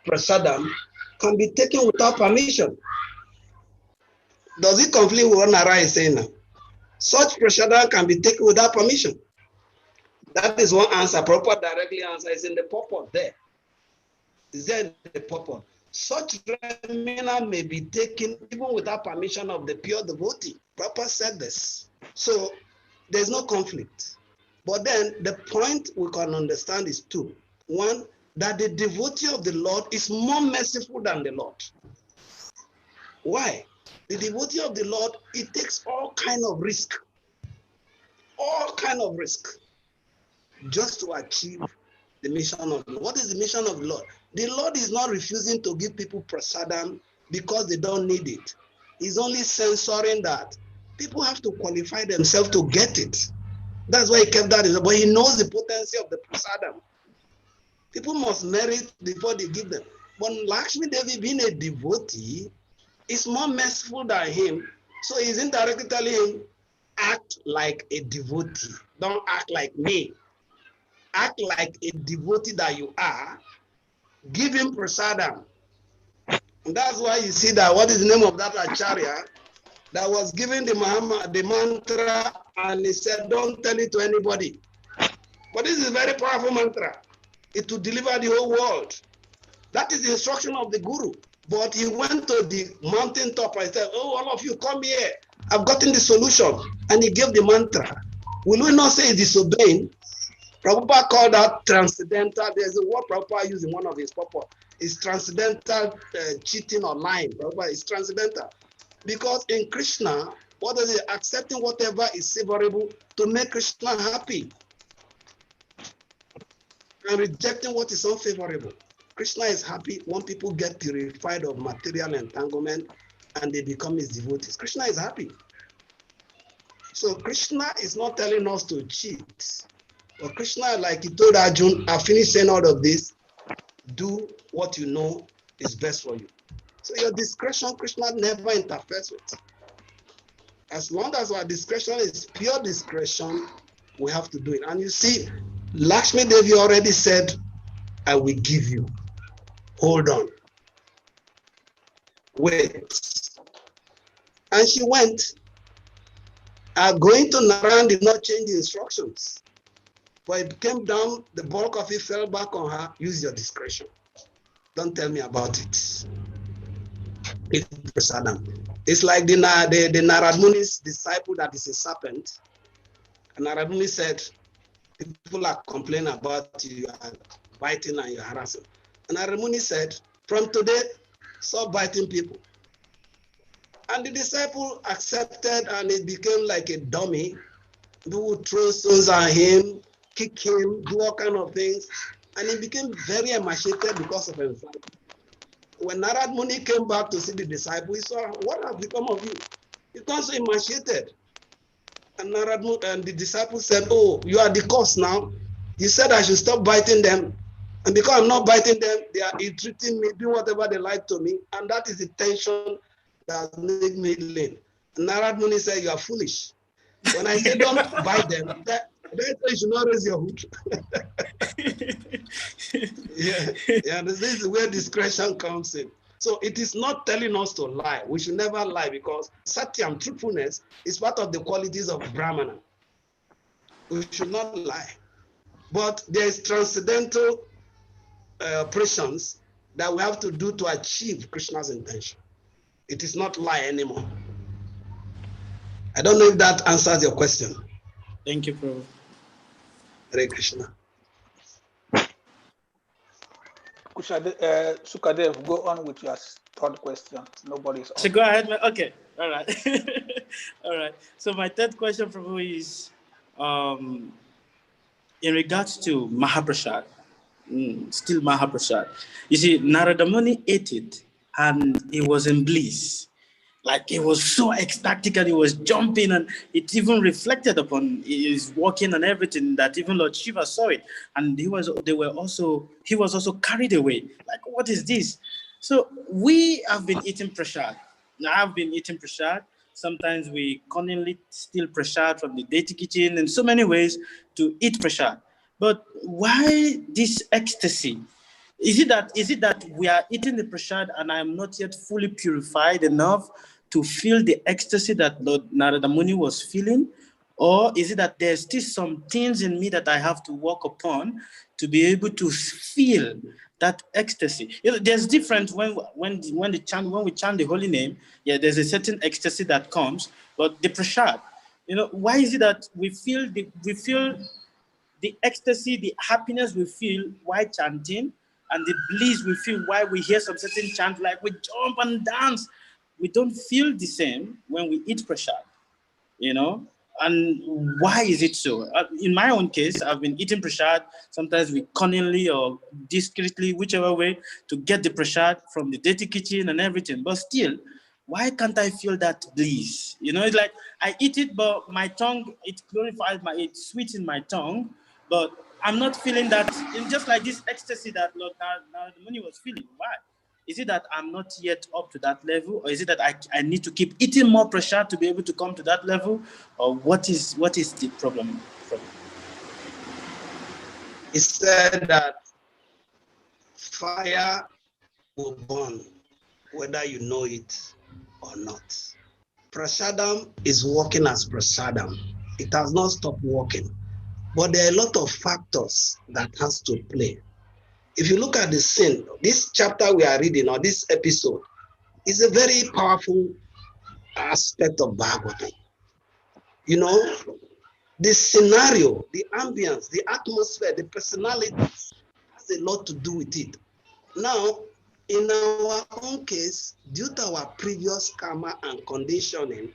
Speaker 2: prasadam can be taken without permission. Does it conflict with what Nara is saying now? Such prasadam can be taken without permission. That is one answer. Prabhupada directly answers in the purport there. Is there in the purport? Such remina may be taken even without permission of the pure devotee. Prabhupada said this. So there's no conflict. But then the point we can understand is two. One, that the devotee of the Lord is more merciful than the Lord. Why? The devotee of the Lord, it takes all kind of risk. All kind of risk. Just to achieve the mission of the Lord. What is the mission of the Lord? The Lord is not refusing to give people prasadam because they don't need it. He's only censoring that people have to qualify themselves to get it. That's why he kept that. But he knows the potency of the prasadam. People must merit before they give them. But Lakshmi Devi, being a devotee, is more merciful than him. So he's indirectly telling him, act like a devotee. Don't act like me. Act like a devotee that you are. Give him prasadam. And that's why you see that, what is the name of that acharya that was giving the mantra, and he said, don't tell it to anybody. But this is a very powerful mantra. It will deliver the whole world. That is the instruction of the guru. But he went to the mountain top and said, oh, all of you come here. I've gotten the solution. And he gave the mantra. Will we not say he's disobeying? Prabhupada called that transcendental. There's a word Prabhupada used in one of his purport. It's transcendental cheating or lying. Prabhupada is transcendental. Because in Krishna, what is it? Accepting whatever is favorable to make Krishna happy. And rejecting what is unfavorable. Krishna is happy when people get purified of material entanglement and they become his devotees. Krishna is happy. So Krishna is not telling us to cheat. But Krishna, like he told Arjun, I finished saying all of this. Do what you know is best for you. So your discretion, Krishna never interferes with. As long as our discretion is pure discretion, we have to do it. And you see, Lakshmi Devi already said, I will give you. Hold on. Wait. And she went. Going to Naran did not change the instructions. But it came down, the bulk of it fell back on her. Use your discretion. Don't tell me about it. It's like the Narad Muni's disciple that is a serpent. And Narad Muni said, people are complaining about you, are biting and you're harassing. And Narad Muni said, from today, stop biting people. And the disciple accepted, and it became like a dummy. People would throw stones at him, kick him, do all kind of things. And he became very emaciated because of himself. When Narad Muni came back to see the disciple, he saw, what has become of you? You got so emaciated. And Narad Muni and the disciple said, oh, you are the cause now. You said I should stop biting them. And because I'm not biting them, they are treating me, doing whatever they like to me. And that is the tension that makes me lame. And Narad Muni said, you are foolish. When I say don't bite them, you should not raise your hood. yeah, this is where discretion comes in. So it is not telling us to lie. We should never lie because satyam, truthfulness, is part of the qualities of Brahmana. We should not lie. But there is transcendental operations that we have to do to achieve Krishna's intention. It is not lie anymore. I don't know if that answers your question.
Speaker 5: Thank you, Prabhu.
Speaker 2: Hare Krishna.
Speaker 3: Sukadev, go on with your third question. Nobody's on.
Speaker 5: So go ahead, man. Okay, all right. All right. So my third question, Prabhu, is in regards to Mahaprasad. still Mahaprasad. You see, Narada Muni ate it and he was in bliss. Like he was so ecstatic and he was jumping, and it even reflected upon his walking and everything that even Lord Shiva saw it. And he was also carried away. Like, what is this? So we have been eating prasad. I've been eating prasad. Sometimes we cunningly steal prasad from the deity kitchen in so many ways to eat prasad. But why this ecstasy? Is it that we are eating the prasad and I am not yet fully purified enough to feel the ecstasy that Lord Narada Muni was feeling? Or is it that there's still some things in me that I have to work upon to be able to feel that ecstasy? You know, there's different when we chant the holy name. Yeah, there's a certain ecstasy that comes, but the prasad, you know, why is it that we feel the ecstasy, the happiness we feel while chanting, and the bliss we feel while we hear some certain chant, like we jump and dance? We don't feel the same when we eat prasad, you know? And why is it so? In my own case, I've been eating prasad, sometimes we cunningly or discreetly, whichever way, to get the prasad from the dirty kitchen and everything. But still, why can't I feel that bliss? You know, it's like I eat it, but my tongue, it glorifies it's sweet in my tongue, but I'm not feeling that, just like this ecstasy that Lord Narada Muni was feeling. Why? Is it that I'm not yet up to that level, or is it that I need to keep eating more pressure to be able to come to that level, or what is the problem?
Speaker 2: He said that fire will burn whether you know it or not. Prasadam is working as prasadam. It has not stopped working. But there are a lot of factors that has to play. If you look at the scene, this chapter we are reading, or this episode, is a very powerful aspect of Bhagavatam. You know, the scenario, the ambience, the atmosphere, the personality has a lot to do with it. Now, in our own case, due to our previous karma and conditioning,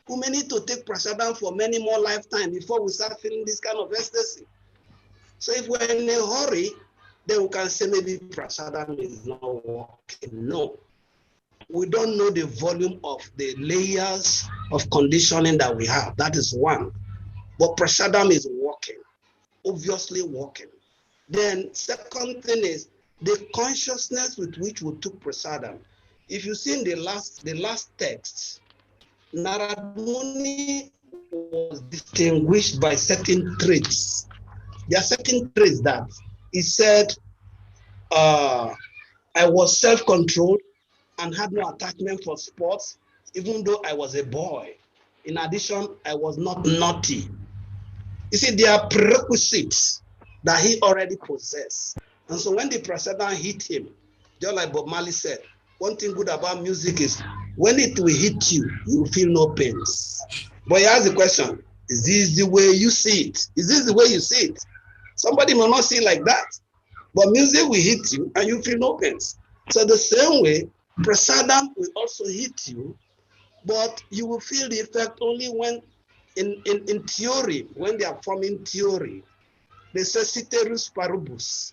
Speaker 2: we may need to take prasadam for many more lifetimes before we start feeling this kind of ecstasy. So if we're in a hurry, then we can say maybe prasadam is not working. No. We don't know the volume of the layers of conditioning that we have. That is one. But prasadam is working, obviously working. Then second thing is the consciousness with which we took prasadam. If you see in the last text, Narada Muni was distinguished by certain traits. There are certain traits that he said, I was self-controlled and had no attachment for sports, even though I was a boy. In addition, I was not naughty. You see, there are prerequisites that he already possessed. And so when the prasadam hit him, just like Bob Marley said, one thing good about music is when it will hit you, you will feel no pains. But he asked the question, is this the way you see it? Is this the way you see it? Somebody may not see it like that. But music will hit you and you feel no pains. So the same way, prasadam will also hit you, but you will feel the effect only when in theory, when they are forming theory. They say ceteris paribus.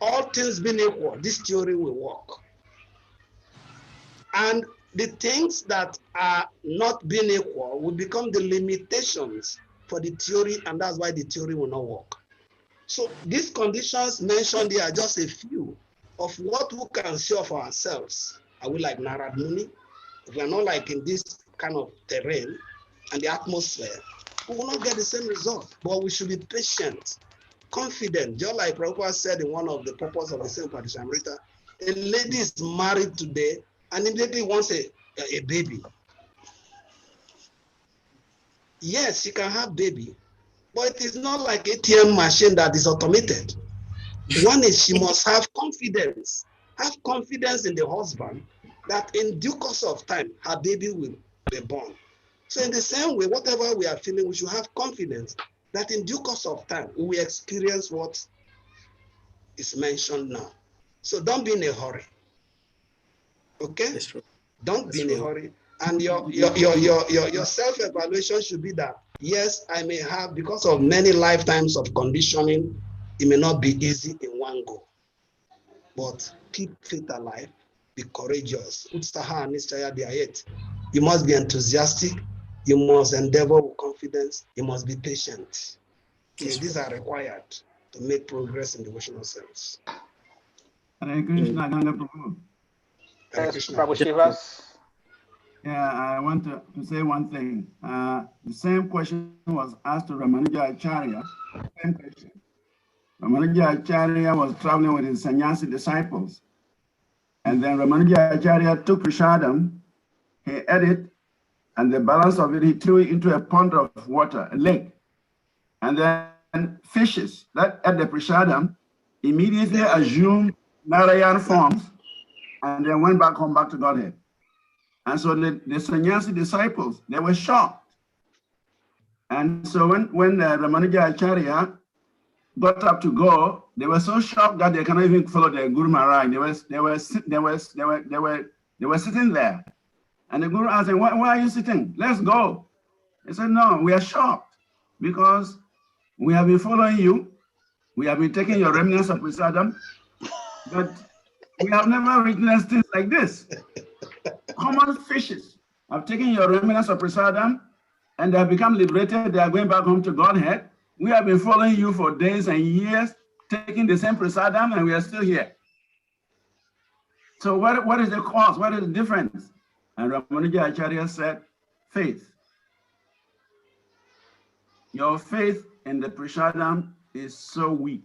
Speaker 2: All things being equal, this theory will work. And the things that are not being equal will become the limitations for the theory, and that's why the theory will not work. So these conditions mentioned here are just a few of what we can say of ourselves. Are we like Narada Muni? If we are not like in this kind of terrain and the atmosphere, we will not get the same result. But we should be patient, confident. Just like Prabhupada said in one of the purpose of the same Padishamrita, a lady is married today and immediately wants a baby. Yes, she can have baby, but it is not like ATM machine that is automated. One is she must have confidence in the husband that in due course of time, her baby will be born. So in the same way, whatever we are feeling, we should have confidence that in due course of time, we will experience what is mentioned now. So don't be in a hurry. Okay?
Speaker 5: That's true.
Speaker 2: Don't be in a hurry. And your self-evaluation should be that, yes, I may have, because of many lifetimes of conditioning, It may not be easy in one go, but keep faith alive, be courageous. You must be enthusiastic. You must endeavor with confidence. You must be patient. Okay, these are required to make progress in devotional service.
Speaker 7: Hare Krishna, Ganga Prabhu.
Speaker 3: Yes, Prabhu Shivas.
Speaker 7: Yeah, I want to say one thing. The same question was asked to Ramanuja Acharya. Same question. Ramanuja Acharya was traveling with his sannyasi disciples. And then Ramanuja Acharya took prasadam, he ate it, and the balance of it he threw it into a pond of water, a lake. And then fishes that ate the prasadam immediately assumed Narayan forms and then went back home, back to Godhead. And so the sannyasi disciples, they were shocked. And so when Ramanuja Acharya got up to go, they were so shocked that they cannot even follow their Guru Maharaj. They were sitting there. And the Guru asked them, why are you sitting? Let's go. They said, no, we are shocked because we have been following you. We have been taking your remnants of prasadam, but we have never witnessed things like this. Common fishes have taken your remnants of prasadam and they have become liberated. They are going back home to Godhead. We have been following you for days and years, taking the same prasadam, and we are still here. So what is the cause? What is the difference? And Ramanuja Acharya said, faith. Your faith in the prasadam is so weak.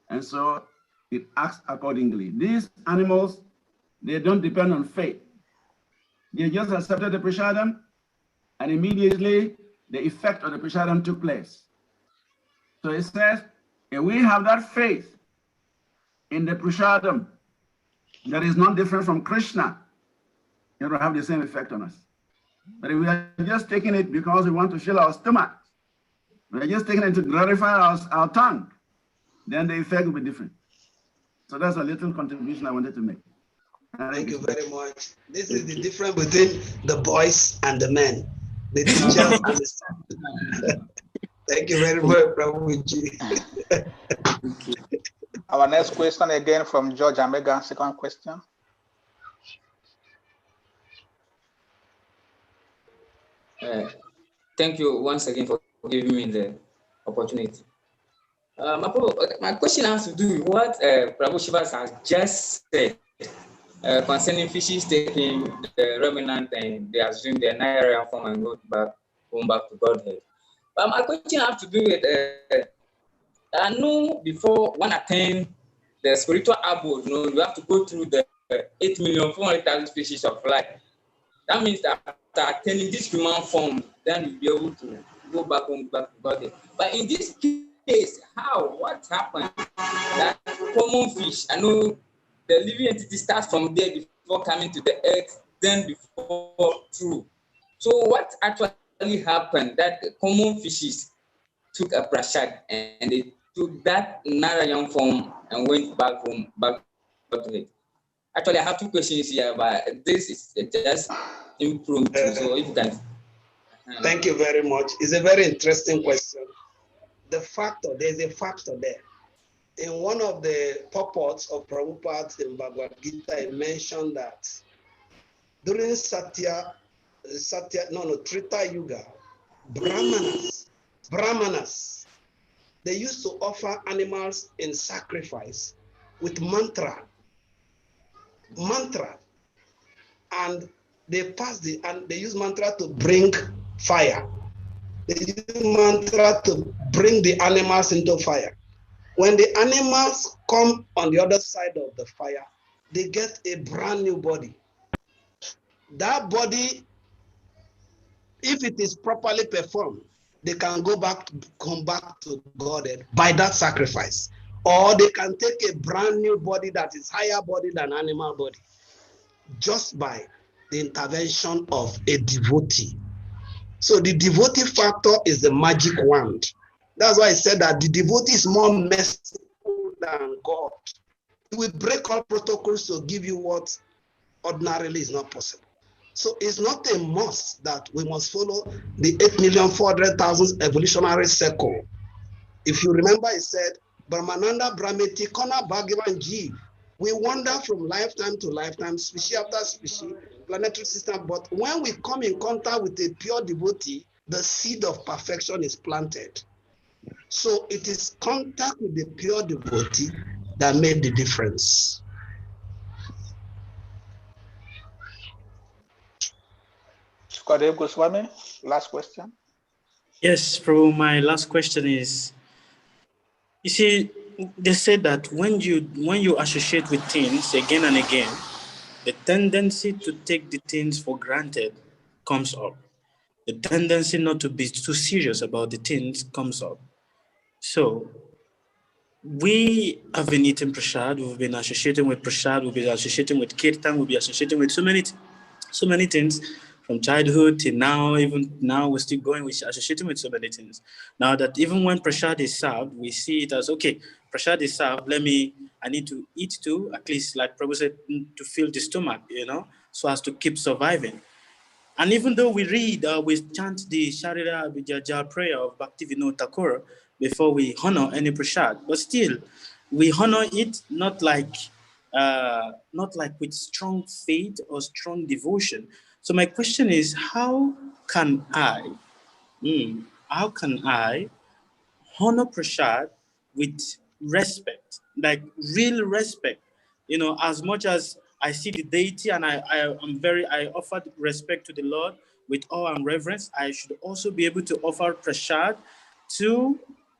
Speaker 7: And so it acts accordingly. These animals, they don't depend on faith. They just accepted the prasadam, and immediately the effect of the prasadam took place. So it says, if we have that faith in the prasadam that is not different from Krishna, it will have the same effect on us. But if we are just taking it because we want to fill our stomach, we are just taking it to gratify our tongue, then the effect will be different. So that's a little contribution I wanted to make.
Speaker 2: Thank you very much. This is the difference between the boys and the men, the teachers and the staff. Thank you very much, Prabhuji.
Speaker 3: Our next question again from George Amega, second question.
Speaker 6: Thank you once again for giving me the opportunity. My question has to do with what Prabhu Shivas has just said concerning fishes taking the remnant and they assume their Narayan form and go back to Godhead. But my question has to do with I know before one attend the spiritual abode, you have to go through the 8,400,000 species of life. That means that after attaining this human form, then you'll be able to go back home, back to Godhead. But in this case, what happened? That common fish, I know the living entity starts from there before coming to the earth, then before through. So what actually happened? That the common fishes took a prasad and they took that Narayan form and went back home, back to it. Actually, I have two questions here, but this is just impromptu. So if you can.
Speaker 2: Thank you very much. It's a very interesting question. There's a factor there. In one of the purports of Prabhupada in Bhagavad Gita, it mentioned that during Trita Yuga, Brahmanas, they used to offer animals in sacrifice with mantra, and they use mantra to bring fire. They use mantra to bring the animals into fire. When the animals come on the other side of the fire, they get a brand new body. That body, if it is properly performed, they can come back to Godhead by that sacrifice. Or they can take a brand new body that is higher body than animal body, just by the intervention of a devotee. So the devotee factor is the magic wand. That's why I said that the devotee is more merciful than God. He will break all protocols to give you what ordinarily is not possible. So it's not a must that we must follow the 8,400,000 evolutionary circle. If you remember, I said Brahmananda Brahmeti Kona Bhagavan Ji. We wander from lifetime to lifetime, species after species, planetary system. But when we come in contact with a pure devotee, the seed of perfection is planted. So it is contact with the pure devotee that made the difference.
Speaker 3: Sukadev Goswami, last question.
Speaker 5: Yes, Prabhu, my last question is, you see, they said that when you associate with things again and again, the tendency to take the things for granted comes up. The tendency not to be too serious about the things comes up. So we have been eating prasad, we've been associating with prasad, we've been associating with kirtan, we'll be associating with so many things from childhood till now. Even now, we're still going, we're associating with so many things. Now that even when prasad is served, we see it as, okay, prasad is served, I need to eat too, at least like Prabhu said, to fill the stomach, so as to keep surviving. And even though we read, we chant the Sharira Abhijaja prayer of Bhaktivinoda Thakur before we honor any prasad, but still, we honor it not like with strong faith or strong devotion. So my question is, how can I honor prasad with respect, like real respect? As much as I see the deity and I offer respect to the Lord with awe and reverence, I should also be able to offer prasad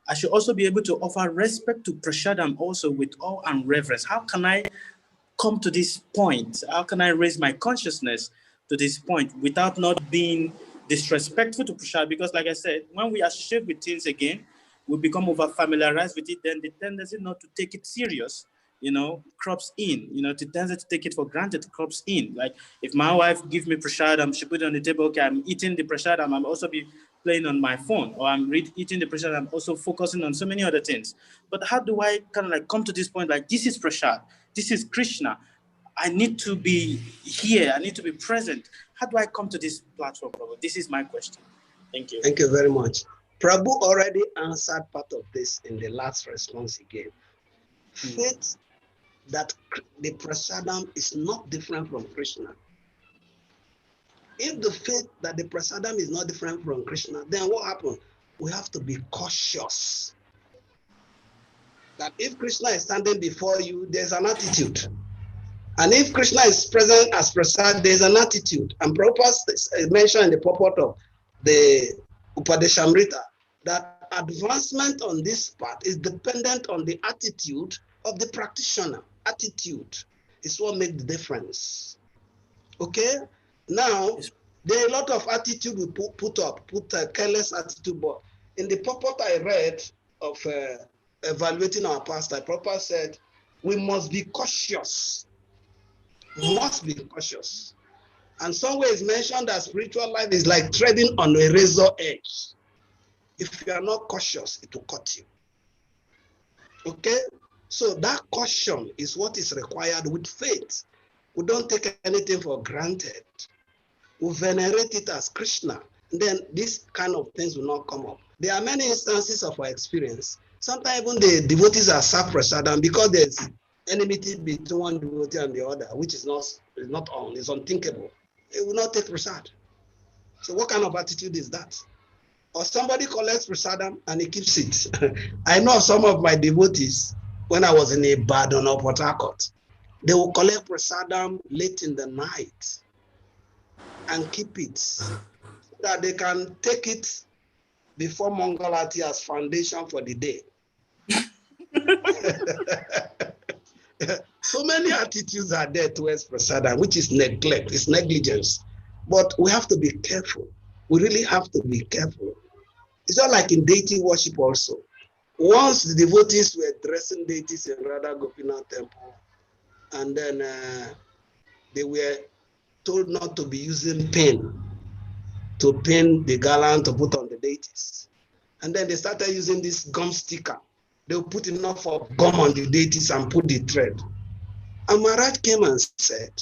Speaker 5: I should also be able to offer respect to prasadam also with awe and reverence. How can I come to this point? How can I raise my consciousness to this point without not being disrespectful to prasad? Because like I said, when we associate with things again, we become over familiarized with it, then the tendency not to take it serious, crops in, the tendency to take it for granted crops in. Like if my wife gives me prasadam, she put it on the table, okay, I'm eating the prasadam, I'm also be playing on my phone, or I'm eating the prasad, I'm also focusing on so many other things. But how do I kind of like come to this point, like this is prasad, this is Krishna, I need to be here, I need to be present. How do I come to this platform, Prabhu? This is my question. Thank you.
Speaker 2: Thank you very much. Prabhu already answered part of this in the last response he gave. Faith that the prasadam is not different from Krishna. If the faith that the prasadam is not different from Krishna, then what happens? We have to be cautious. That if Krishna is standing before you, there's an attitude. And if Krishna is present as prasad, there's an attitude. And Prabhupada mentioned in the purport of the Upadeshamrita that advancement on this part is dependent on the attitude of the practitioner. Attitude is what makes the difference. Okay? Now, there are a lot of attitude we put a careless attitude, but in the purport I read of evaluating our pastor, Prabhupada said, we must be cautious. Must be cautious. And somewhere it's mentioned that spiritual life is like treading on a razor edge. If you are not cautious, it will cut you. Okay? So that caution is what is required with faith. We don't take anything for granted. We venerate it as Krishna. Then these kind of things will not come up. There are many instances of our experience. Sometimes even the devotees are prasadam because there's enmity between one devotee and the other, which is it's unthinkable. It will not take prasad. So what kind of attitude is that? Or somebody collects prasadam and he keeps it. I know some of my devotees, when I was in Ibadan or Port Harcourt, they will collect prasadam late in the night and keep it so that they can take it before Mangalati as foundation for the day. So many attitudes are there towards prasadam, which is neglect, it's negligence. But we have to be careful. We really have to be careful. It's not like in deity worship also. Once the devotees were dressing deities in Radha Gopinath temple, and then they were told not to be using pen to pin the garland to put on the deities. And then they started using this gum sticker. They would put enough of gum on the deities and put the thread. And Maharaj came and said,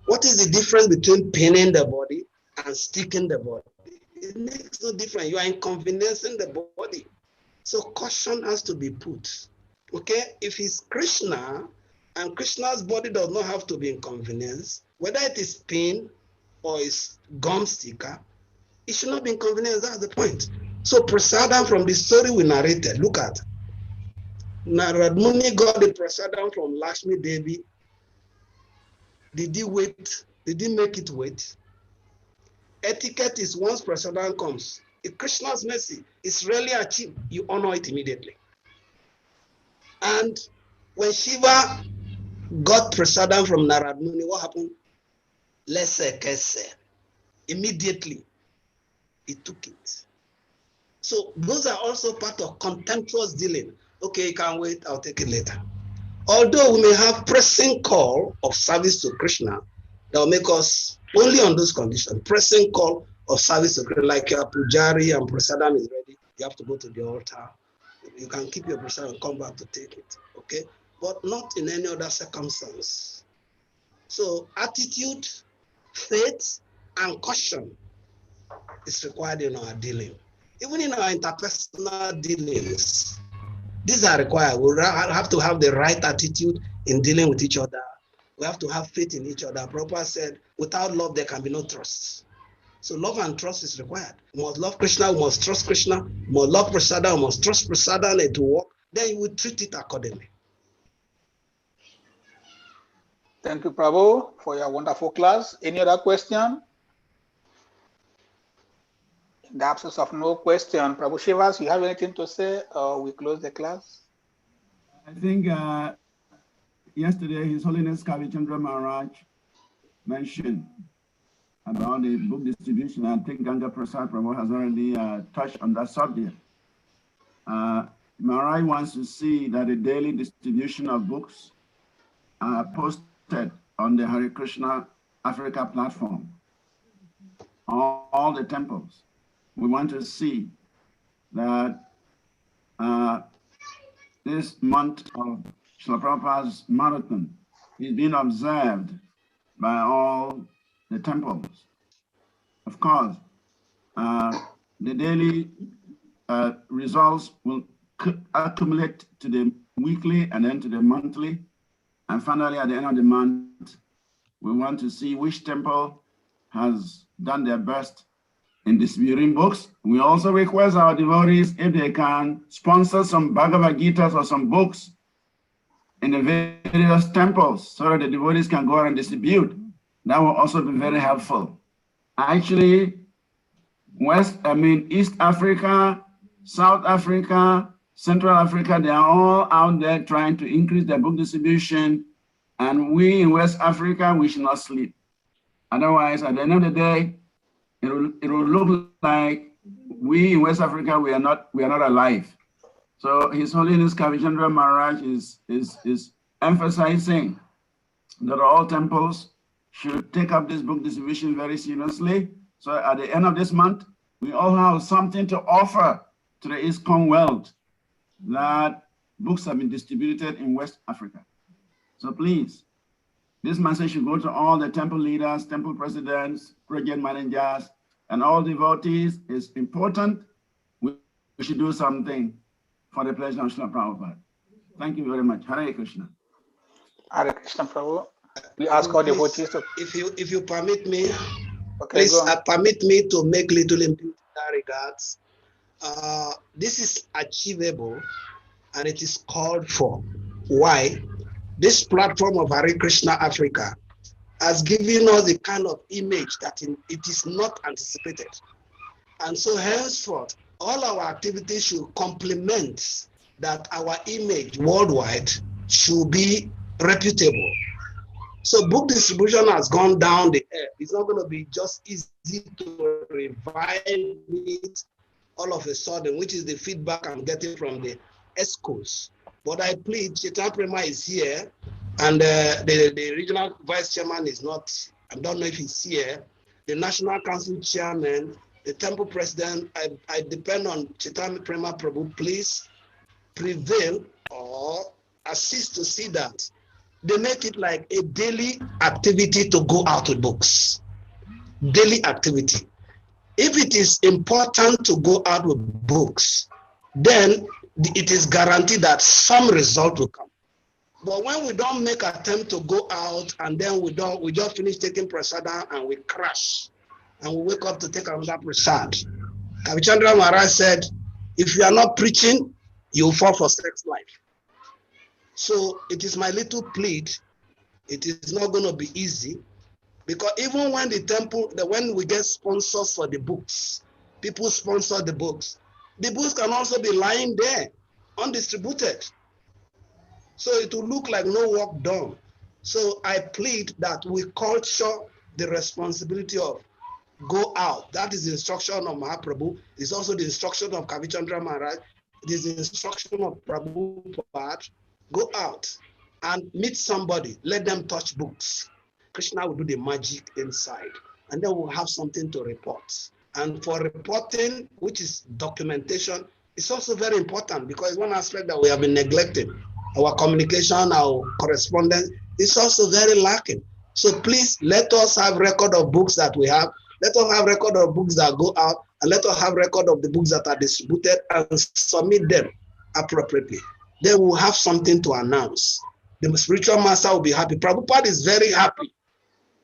Speaker 2: what is the difference between pinning the body and sticking the body? It makes no difference. You are inconveniencing the body. So caution has to be put. Okay, if he's Krishna and Krishna's body does not have to be inconvenienced, whether it is pin or is gum sticker, it should not be inconvenienced. That's the point. So prasadam from the story we narrated, look at. Narad Muni got the prasadam from Lakshmi Devi. Did he wait? Did he make it wait? Etiquette is once prasadam comes, if Krishna's mercy is rarely achieved, you honor it immediately. And when Shiva got prasadam from Narad Muni, what happened? Lese kese. Immediately, he took it. So those are also part of contemptuous dealing. Okay, you can wait, I'll take it later. Although we may have pressing call of service to Krishna, that will make us only on those conditions, pressing call of service to Krishna, like your pujari and prasadam is ready, you have to go to the altar. You can keep your prasadam and come back to take it, okay? But not in any other circumstance. So attitude, faith, and caution is required in our dealing. Even in our interpersonal dealings, these are required. We have to have the right attitude in dealing with each other. We have to have faith in each other. Prabhupada said, without love, there can be no trust. So love and trust is required. We must love Krishna, we must trust Krishna, we must love Prasada, we must trust Prasada, and it will work. Then you will treat it accordingly.
Speaker 3: Thank you, Prabhu, for your wonderful class. Any other question? In the absence of no question, Prabhu Shivas, you have anything to say, or we close the class?
Speaker 7: I think yesterday His Holiness Kavichandra Maharaj mentioned about the book distribution. I think Ganga Prasad Prabhu has already touched on that subject. Maharaj wants to see that a daily distribution of books are posted on the Hare Krishna Africa platform, all the temples. We want to see that this month of Srila Prabhupada's marathon is being observed by all the temples. Of course, the daily results will accumulate to the weekly and then to the monthly. And finally, at the end of the month, we want to see which temple has done their best in distributing books. We also request our devotees, if they can, sponsor some Bhagavad Gitas or some books in the various temples so that the devotees can go and distribute. That will also be very helpful. Actually, East Africa, South Africa, Central Africa, they are all out there trying to increase their book distribution. And we in West Africa, we should not sleep. Otherwise, at the end of the day, it will look like we in West Africa, we are not alive. So His Holiness Kavichandra Maharaj is emphasizing that all temples should take up this book distribution very seriously. So at the end of this month, we all have something to offer to the ISKCON world, that books have been distributed in West Africa. So please, this message should go to all the temple leaders, temple presidents, project managers, and all devotees. It's important. We should do something for the pleasure of Srila Prabhupada. Thank you very much. Hare Krishna.
Speaker 3: Hare Krishna, Prabhu. We ask all devotees to...
Speaker 2: If you permit me,
Speaker 3: okay,
Speaker 2: please permit me to make little input in that regards. This is achievable and it is called for. Why? This platform of Hare Krishna Africa has given us a kind of image that it is not anticipated. And so henceforth, all our activities should complement that our image worldwide should be reputable. So book distribution has gone down the air. It's not going to be just easy to revive it all of a sudden, which is the feedback I'm getting from the ESCOs. But I plead, Chaitanya Prema is here, and the regional vice chairman is not, I don't know if he's here. The National Council chairman, the temple president, I depend on Chaitanya Prema Prabhu, please prevail or assist to see that they make it like a daily activity to go out with books. Daily activity. If it is important to go out with books, then it is guaranteed that some result will come. But when we don't make attempt to go out and then we just finish taking prasada and we crash and we wake up to take another prasad. Kavichandra Maharaj said, if you are not preaching, you will fall for sex life. So it is my little plea. It is not going to be easy, because even when the temple, when we get sponsors for the books, people sponsor the books can also be lying there, undistributed. So it will look like no work done. So I plead that we culture the responsibility of go out. That is the instruction of Mahaprabhu. It's also the instruction of Kavichandra Maharaj. It is the instruction of Prabhupada. Go out and meet somebody. Let them touch books. Krishna will do the magic inside. And then we'll have something to report. And for reporting, which is documentation, it's also very important, because one aspect that we have been neglecting. Our communication, our correspondence is also very lacking. So please let us have record of books that we have. Let us have record of books that go out, and let us have record of the books that are distributed and submit them appropriately. Then we'll have something to announce. The spiritual master will be happy. Prabhupada is very happy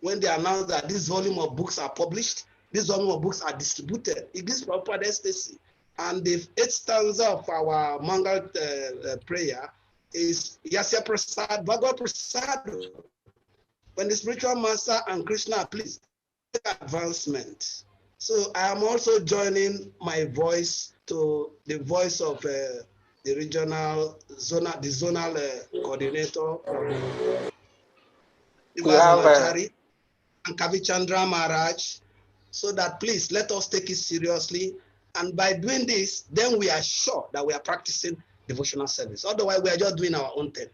Speaker 2: when they announce that this volume of books are published, this volume of books are distributed. It gives Prabhupada ecstasy. And the 8th stanza of our Mangal prayer is Yasya Prasad, Bhagavad Prasad. When the spiritual master and Krishna are pleased, advancement. So I am also joining my voice to the voice of the regional zonal coordinator, Achari, and Kavichandra Maharaj, so that please let us take it seriously. And by doing this, then we are sure that we are practicing devotional service. Otherwise, we are just doing our own thing.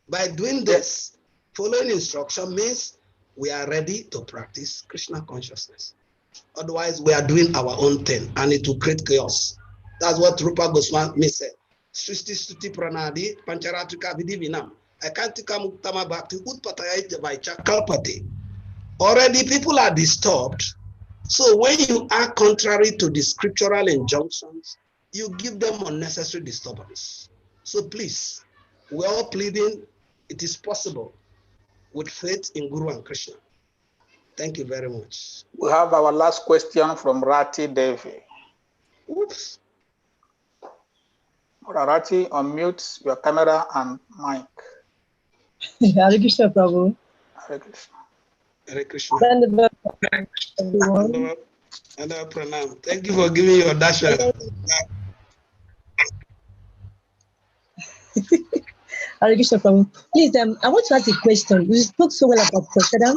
Speaker 2: By doing this, following instruction means we are ready to practice Krishna consciousness. Otherwise, we are doing our own thing, and it will create chaos. That's what Rupa Goswami said. Srishti Stuti Pranadi Pancharatrika Vidivinam. Akantika Muktama Bhakti Utpatayai Vaicha Kalpati. Already people are disturbed. So when you are contrary to the scriptural injunctions, you give them unnecessary disturbance. So please, we're all pleading, it is possible with faith in Guru and Krishna. Thank you very much.
Speaker 3: We have our last question from Rati Devi.
Speaker 2: Oops.
Speaker 3: Rati, unmute your camera and mic.
Speaker 8: Hare Krishna, Prabhu.
Speaker 3: Hare Krishna.
Speaker 2: Hare Krishna.
Speaker 8: Everyone.
Speaker 2: And pranam. Thank you for giving your darshan.
Speaker 8: Hare Krishna, Prabhu. Please, I want to ask a question. You spoke so well about prasadam,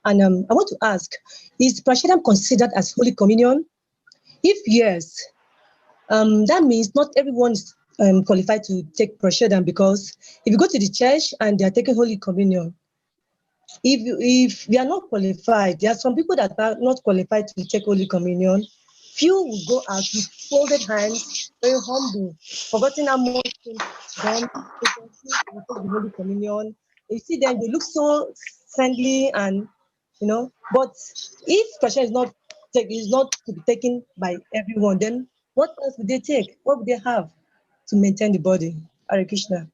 Speaker 8: and I want to ask: is prasadam considered as Holy Communion? If yes, that means not everyone is qualified to take prasadam, because if you go to the church and they are taking Holy Communion, if you are not qualified, there are some people that are not qualified to take Holy Communion. Few will go out with folded hands, very humble, forgetting how much done to take the Holy Communion. You see them, they look so friendly, and But if pressure is not to be taken by everyone, then what else would they take? What would they have to maintain the body? Hare Krishna.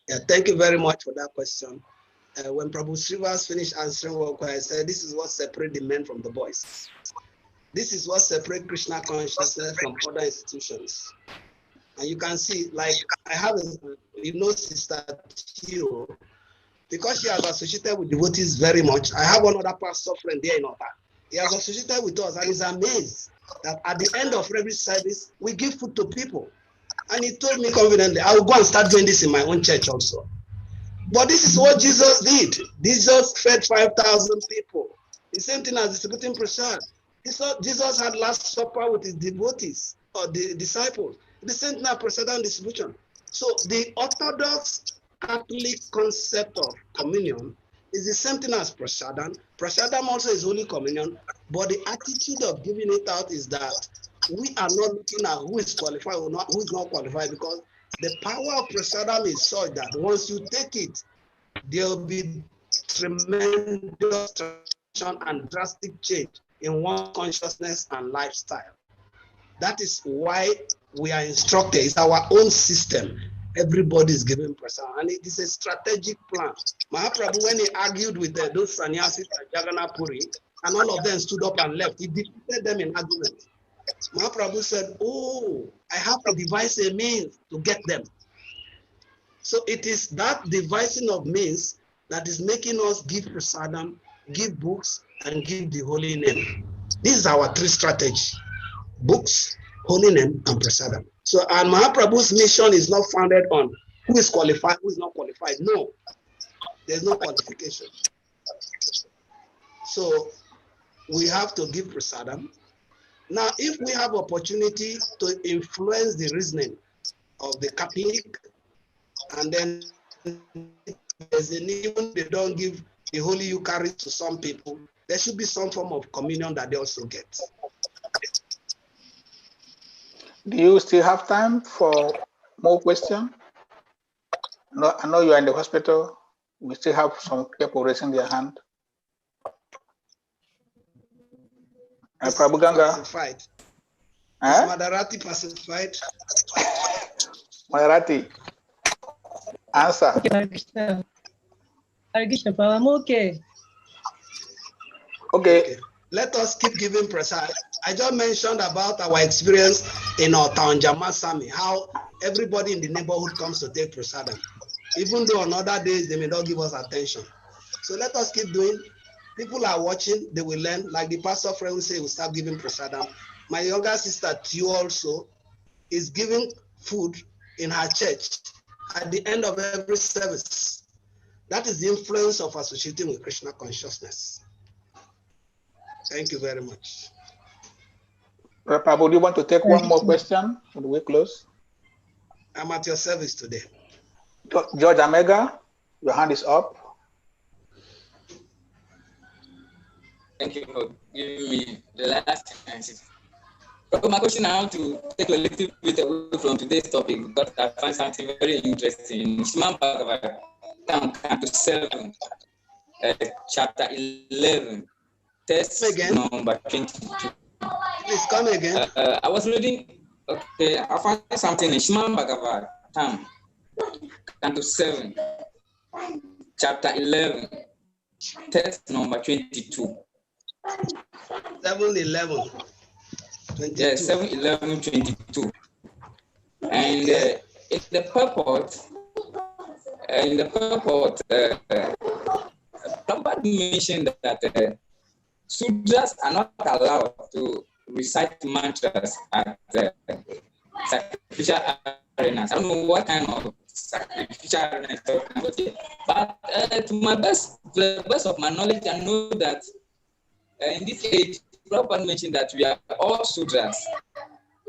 Speaker 2: Yeah, thank you very much for that question. When Prabhu Srivas finished answering what I said, this is what separates the men from the boys. This is what separates Krishna consciousness from other institutions. And you can see, like, I have, Sister Tio, because she has associated with devotees very much. I have one other pastor friend there in Ota. He has associated with us, and he's amazed that at the end of every service, we give food to people. And he told me confidently, I will go and start doing this in my own church also. But this is what Jesus did. Jesus fed 5,000 people. The same thing as distributing prasad. Jesus had Last Supper with his devotees or the disciples. The same thing as prasad and distribution. So the Orthodox Catholic concept of communion is the same thing as prasadam. Prasadam also is Holy Communion, but the attitude of giving it out is that we are not looking at who is qualified or not, who is not qualified, because the power of prasadam is such that once you take it, there will be tremendous transformation and drastic change in one's consciousness and lifestyle. That is why we are instructed. It's our own system. Everybody is given prasadam, and it is a strategic plan. Mahaprabhu, when he argued with those sannyasis at Jagannath Puri, and all of them stood up and left, he defeated them in argument. Mahaprabhu said, oh, I have to devise a means to get them. So it is that devising of means that is making us give prasadam, give books, and give the holy name. This is our three strategies: books, holy name, and prasadam. So, and Mahaprabhu's mission is not founded on who is qualified, who is not qualified. No, there's no qualification. So we have to give prasadam. Now, if we have opportunity to influence the reasoning of the Catholic, and then there's an even they don't give the Holy Eucharist to some people, there should be some form of communion that they also get.
Speaker 3: Do you still have time for more questions? No, I know you are in the hospital. We still have some people raising their hand. Prabhu Ganga.
Speaker 2: Pacified. Is Madharati pacified?
Speaker 3: Madharati, answer.
Speaker 8: I'm okay.
Speaker 3: Okay.
Speaker 2: Let us keep giving prasad. I just mentioned about our experience in our town, Jamasami, how everybody in the neighborhood comes to take prasadam. Even though on other days they may not give us attention. So let us keep doing. People are watching, they will learn. Like the pastor friend will say, we'll start giving prasadam. My younger sister, Tio, also is giving food in her church at the end of every service. That is the influence of associating with Krishna consciousness. Thank you very much.
Speaker 3: Prabhu, do you want to take one more question before we close?
Speaker 2: I'm at your service today.
Speaker 3: George Amega, your hand is up.
Speaker 6: Thank you for giving me the last chance. My question now to take a little bit away from today's topic, because I find something very interesting. Srimad Bhagavatam, Canto 7, chapter 11, text number 22.
Speaker 2: Please come again.
Speaker 6: I was reading, okay, I found something in Srimad Bhagavatam, Canto 7, chapter 11, text number 22.
Speaker 2: 7:11.
Speaker 6: Yes, 7:11:22. And in the purport, Prabhupada mentioned that Sudras are not allowed to recite mantras at sacrificial arenas. I don't know what kind of sacrificial arenas talking about here, but to the best of my knowledge, I know that in this age, Prabhupada mentioned that we are all Sudras,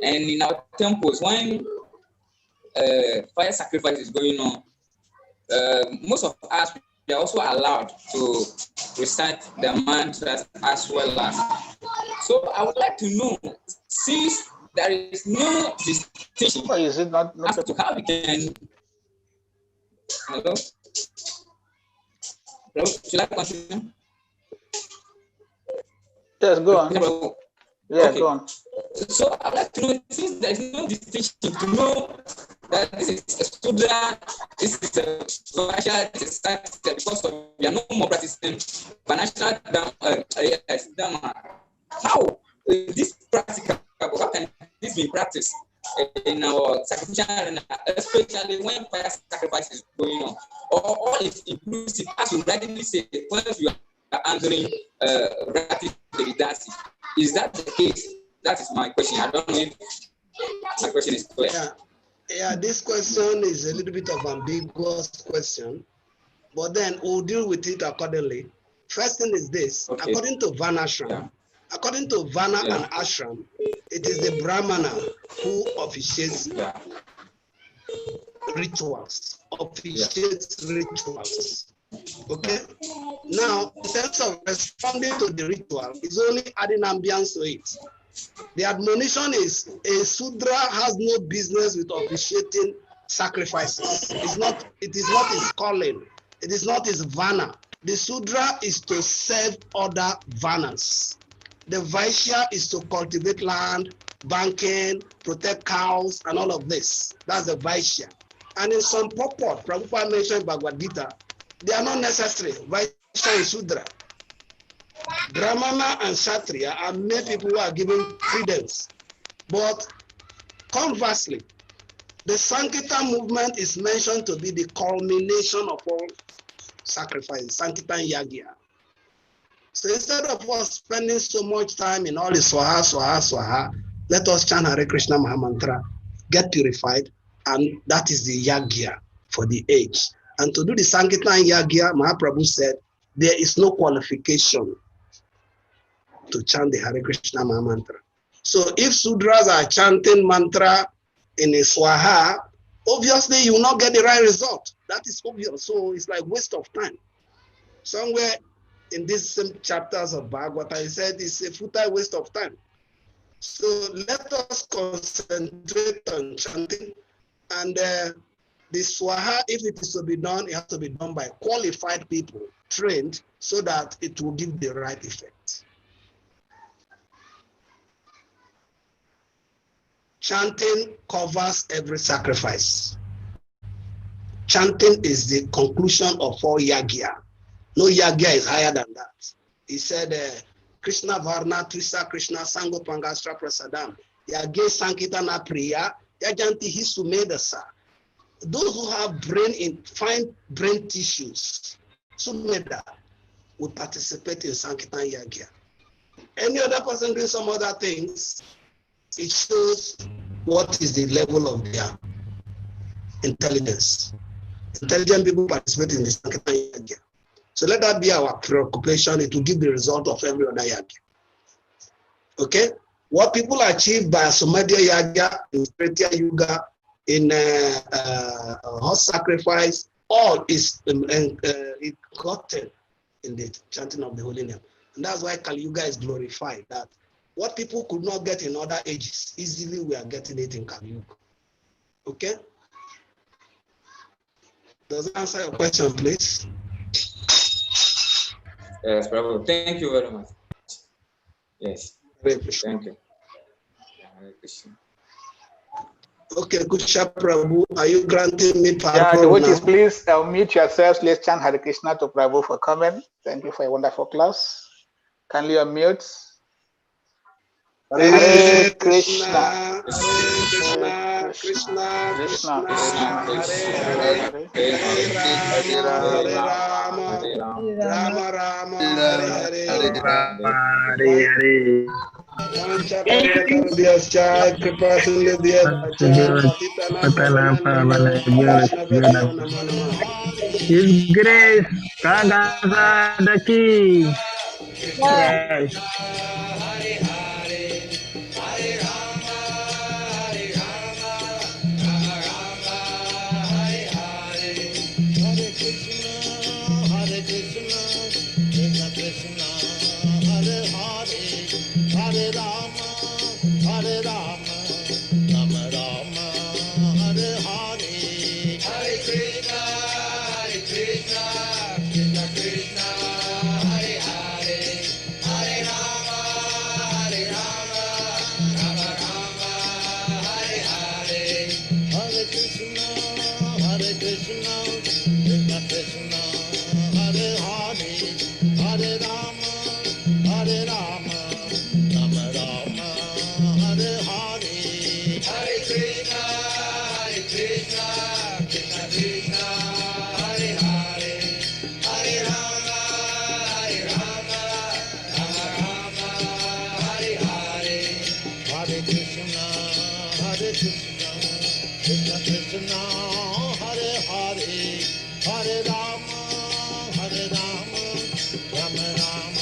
Speaker 6: and in our temples, when fire sacrifice is going on, most of us are also allowed to recite the mantras as well as. So I would like to know, since there is no distinction,
Speaker 3: why is it not
Speaker 6: as to how we can. Hello? Should I continue?
Speaker 3: Yes, go on. Yeah,
Speaker 6: okay.
Speaker 3: Go on.
Speaker 6: So I'd like to know, since there is no distinction, to know that this is a Sudra, this is a Vaishya, this is Sakya, because we are no more practicing financial Dhamma. How is this practical? How can this be practiced in our sacrificial, especially when fire sacrifice is going on? Or it's inclusive, as you rightly say, when you are answering is that the case? That is my question. I don't know if my question is clear.
Speaker 2: Yeah, this question is a little bit of an ambiguous question, but then we'll deal with it accordingly. First thing is this, according to Varnashram, according to Varna and Ashram, it is the Brahmana who officiates rituals, Okay. Now, in terms of responding to the ritual, it's only adding ambience to it. The admonition is a Sudra has no business with officiating sacrifices. It is not his calling. It is not his Varna. The Sudra is to serve other Varnas. The Vaishya is to cultivate land banking, protect cows, and all of this. That's the Vaishya. And in some purport, Prabhupada mentioned Bhagavad Gita, they are not necessary. Vaishya and Sudra. Brahmana and Kshatriya are made people who are given credence. But conversely, the Sankirtan movement is mentioned to be the culmination of all sacrifices, Sankirtan Yagya. So instead of us spending so much time in all the Swaha, Swaha, Swaha, let us chant Hare Krishna Mahamantra, get purified, and that is the Yagya for the age. And to do the Sankirtan Yagya, Mahaprabhu said, there is no qualification to chant the Hare Krishna Mahamantra. So if Sudras are chanting mantra in a Swaha, obviously you will not get the right result. That is obvious. So it's like waste of time. Somewhere in these same chapters of Bhagavata, he said it's a futile waste of time. So let us concentrate on chanting, and the Swaha, if it is to be done, it has to be done by qualified people, trained, so that it will give the right effect. Chanting covers every sacrifice. Chanting is the conclusion of all yagya. No yagya is higher than that. He said, Krishna Varna Trisa Krishna Sango Pangastra Prasadam. Yagya Sankitana Priya, Yajanti Hisumedasa. Those who have fine brain tissues, Sumeda, will participate in Sankirtan Yagya. Any other person doing some other things, it shows what is the level of their intelligence. Intelligent people participate in the Sankirtan Yagya. So let that be our preoccupation. It will give the result of every other Yagya. Okay? What people achieve by Somadya Yagya, in Spritya Yuga, in horse sacrifice, all is gotten in the chanting of the holy name. And that's why Kali Yuga is glorified. That what people could not get in other ages, easily we are getting it in Kali Yuga. Okay? Does that answer your question, please?
Speaker 6: Yes, Prabhu. Thank you very much. Yes. Thank you.
Speaker 2: Okay, Kusha Prabhu, are you granting me power?
Speaker 3: Yeah, the devotees, please unmute yourselves. Let's chant Hare Krishna to Prabhu for comment. Thank you for a wonderful class. Kindly unmute.
Speaker 2: Hare Krishna, Hare Krishna, Krishna Krishna, Hare Hare, Hare Rama, Rama Rama, Hare Hare.
Speaker 9: His Grace Kagasa King. Yes.
Speaker 1: Hare Rama, Rama Rama.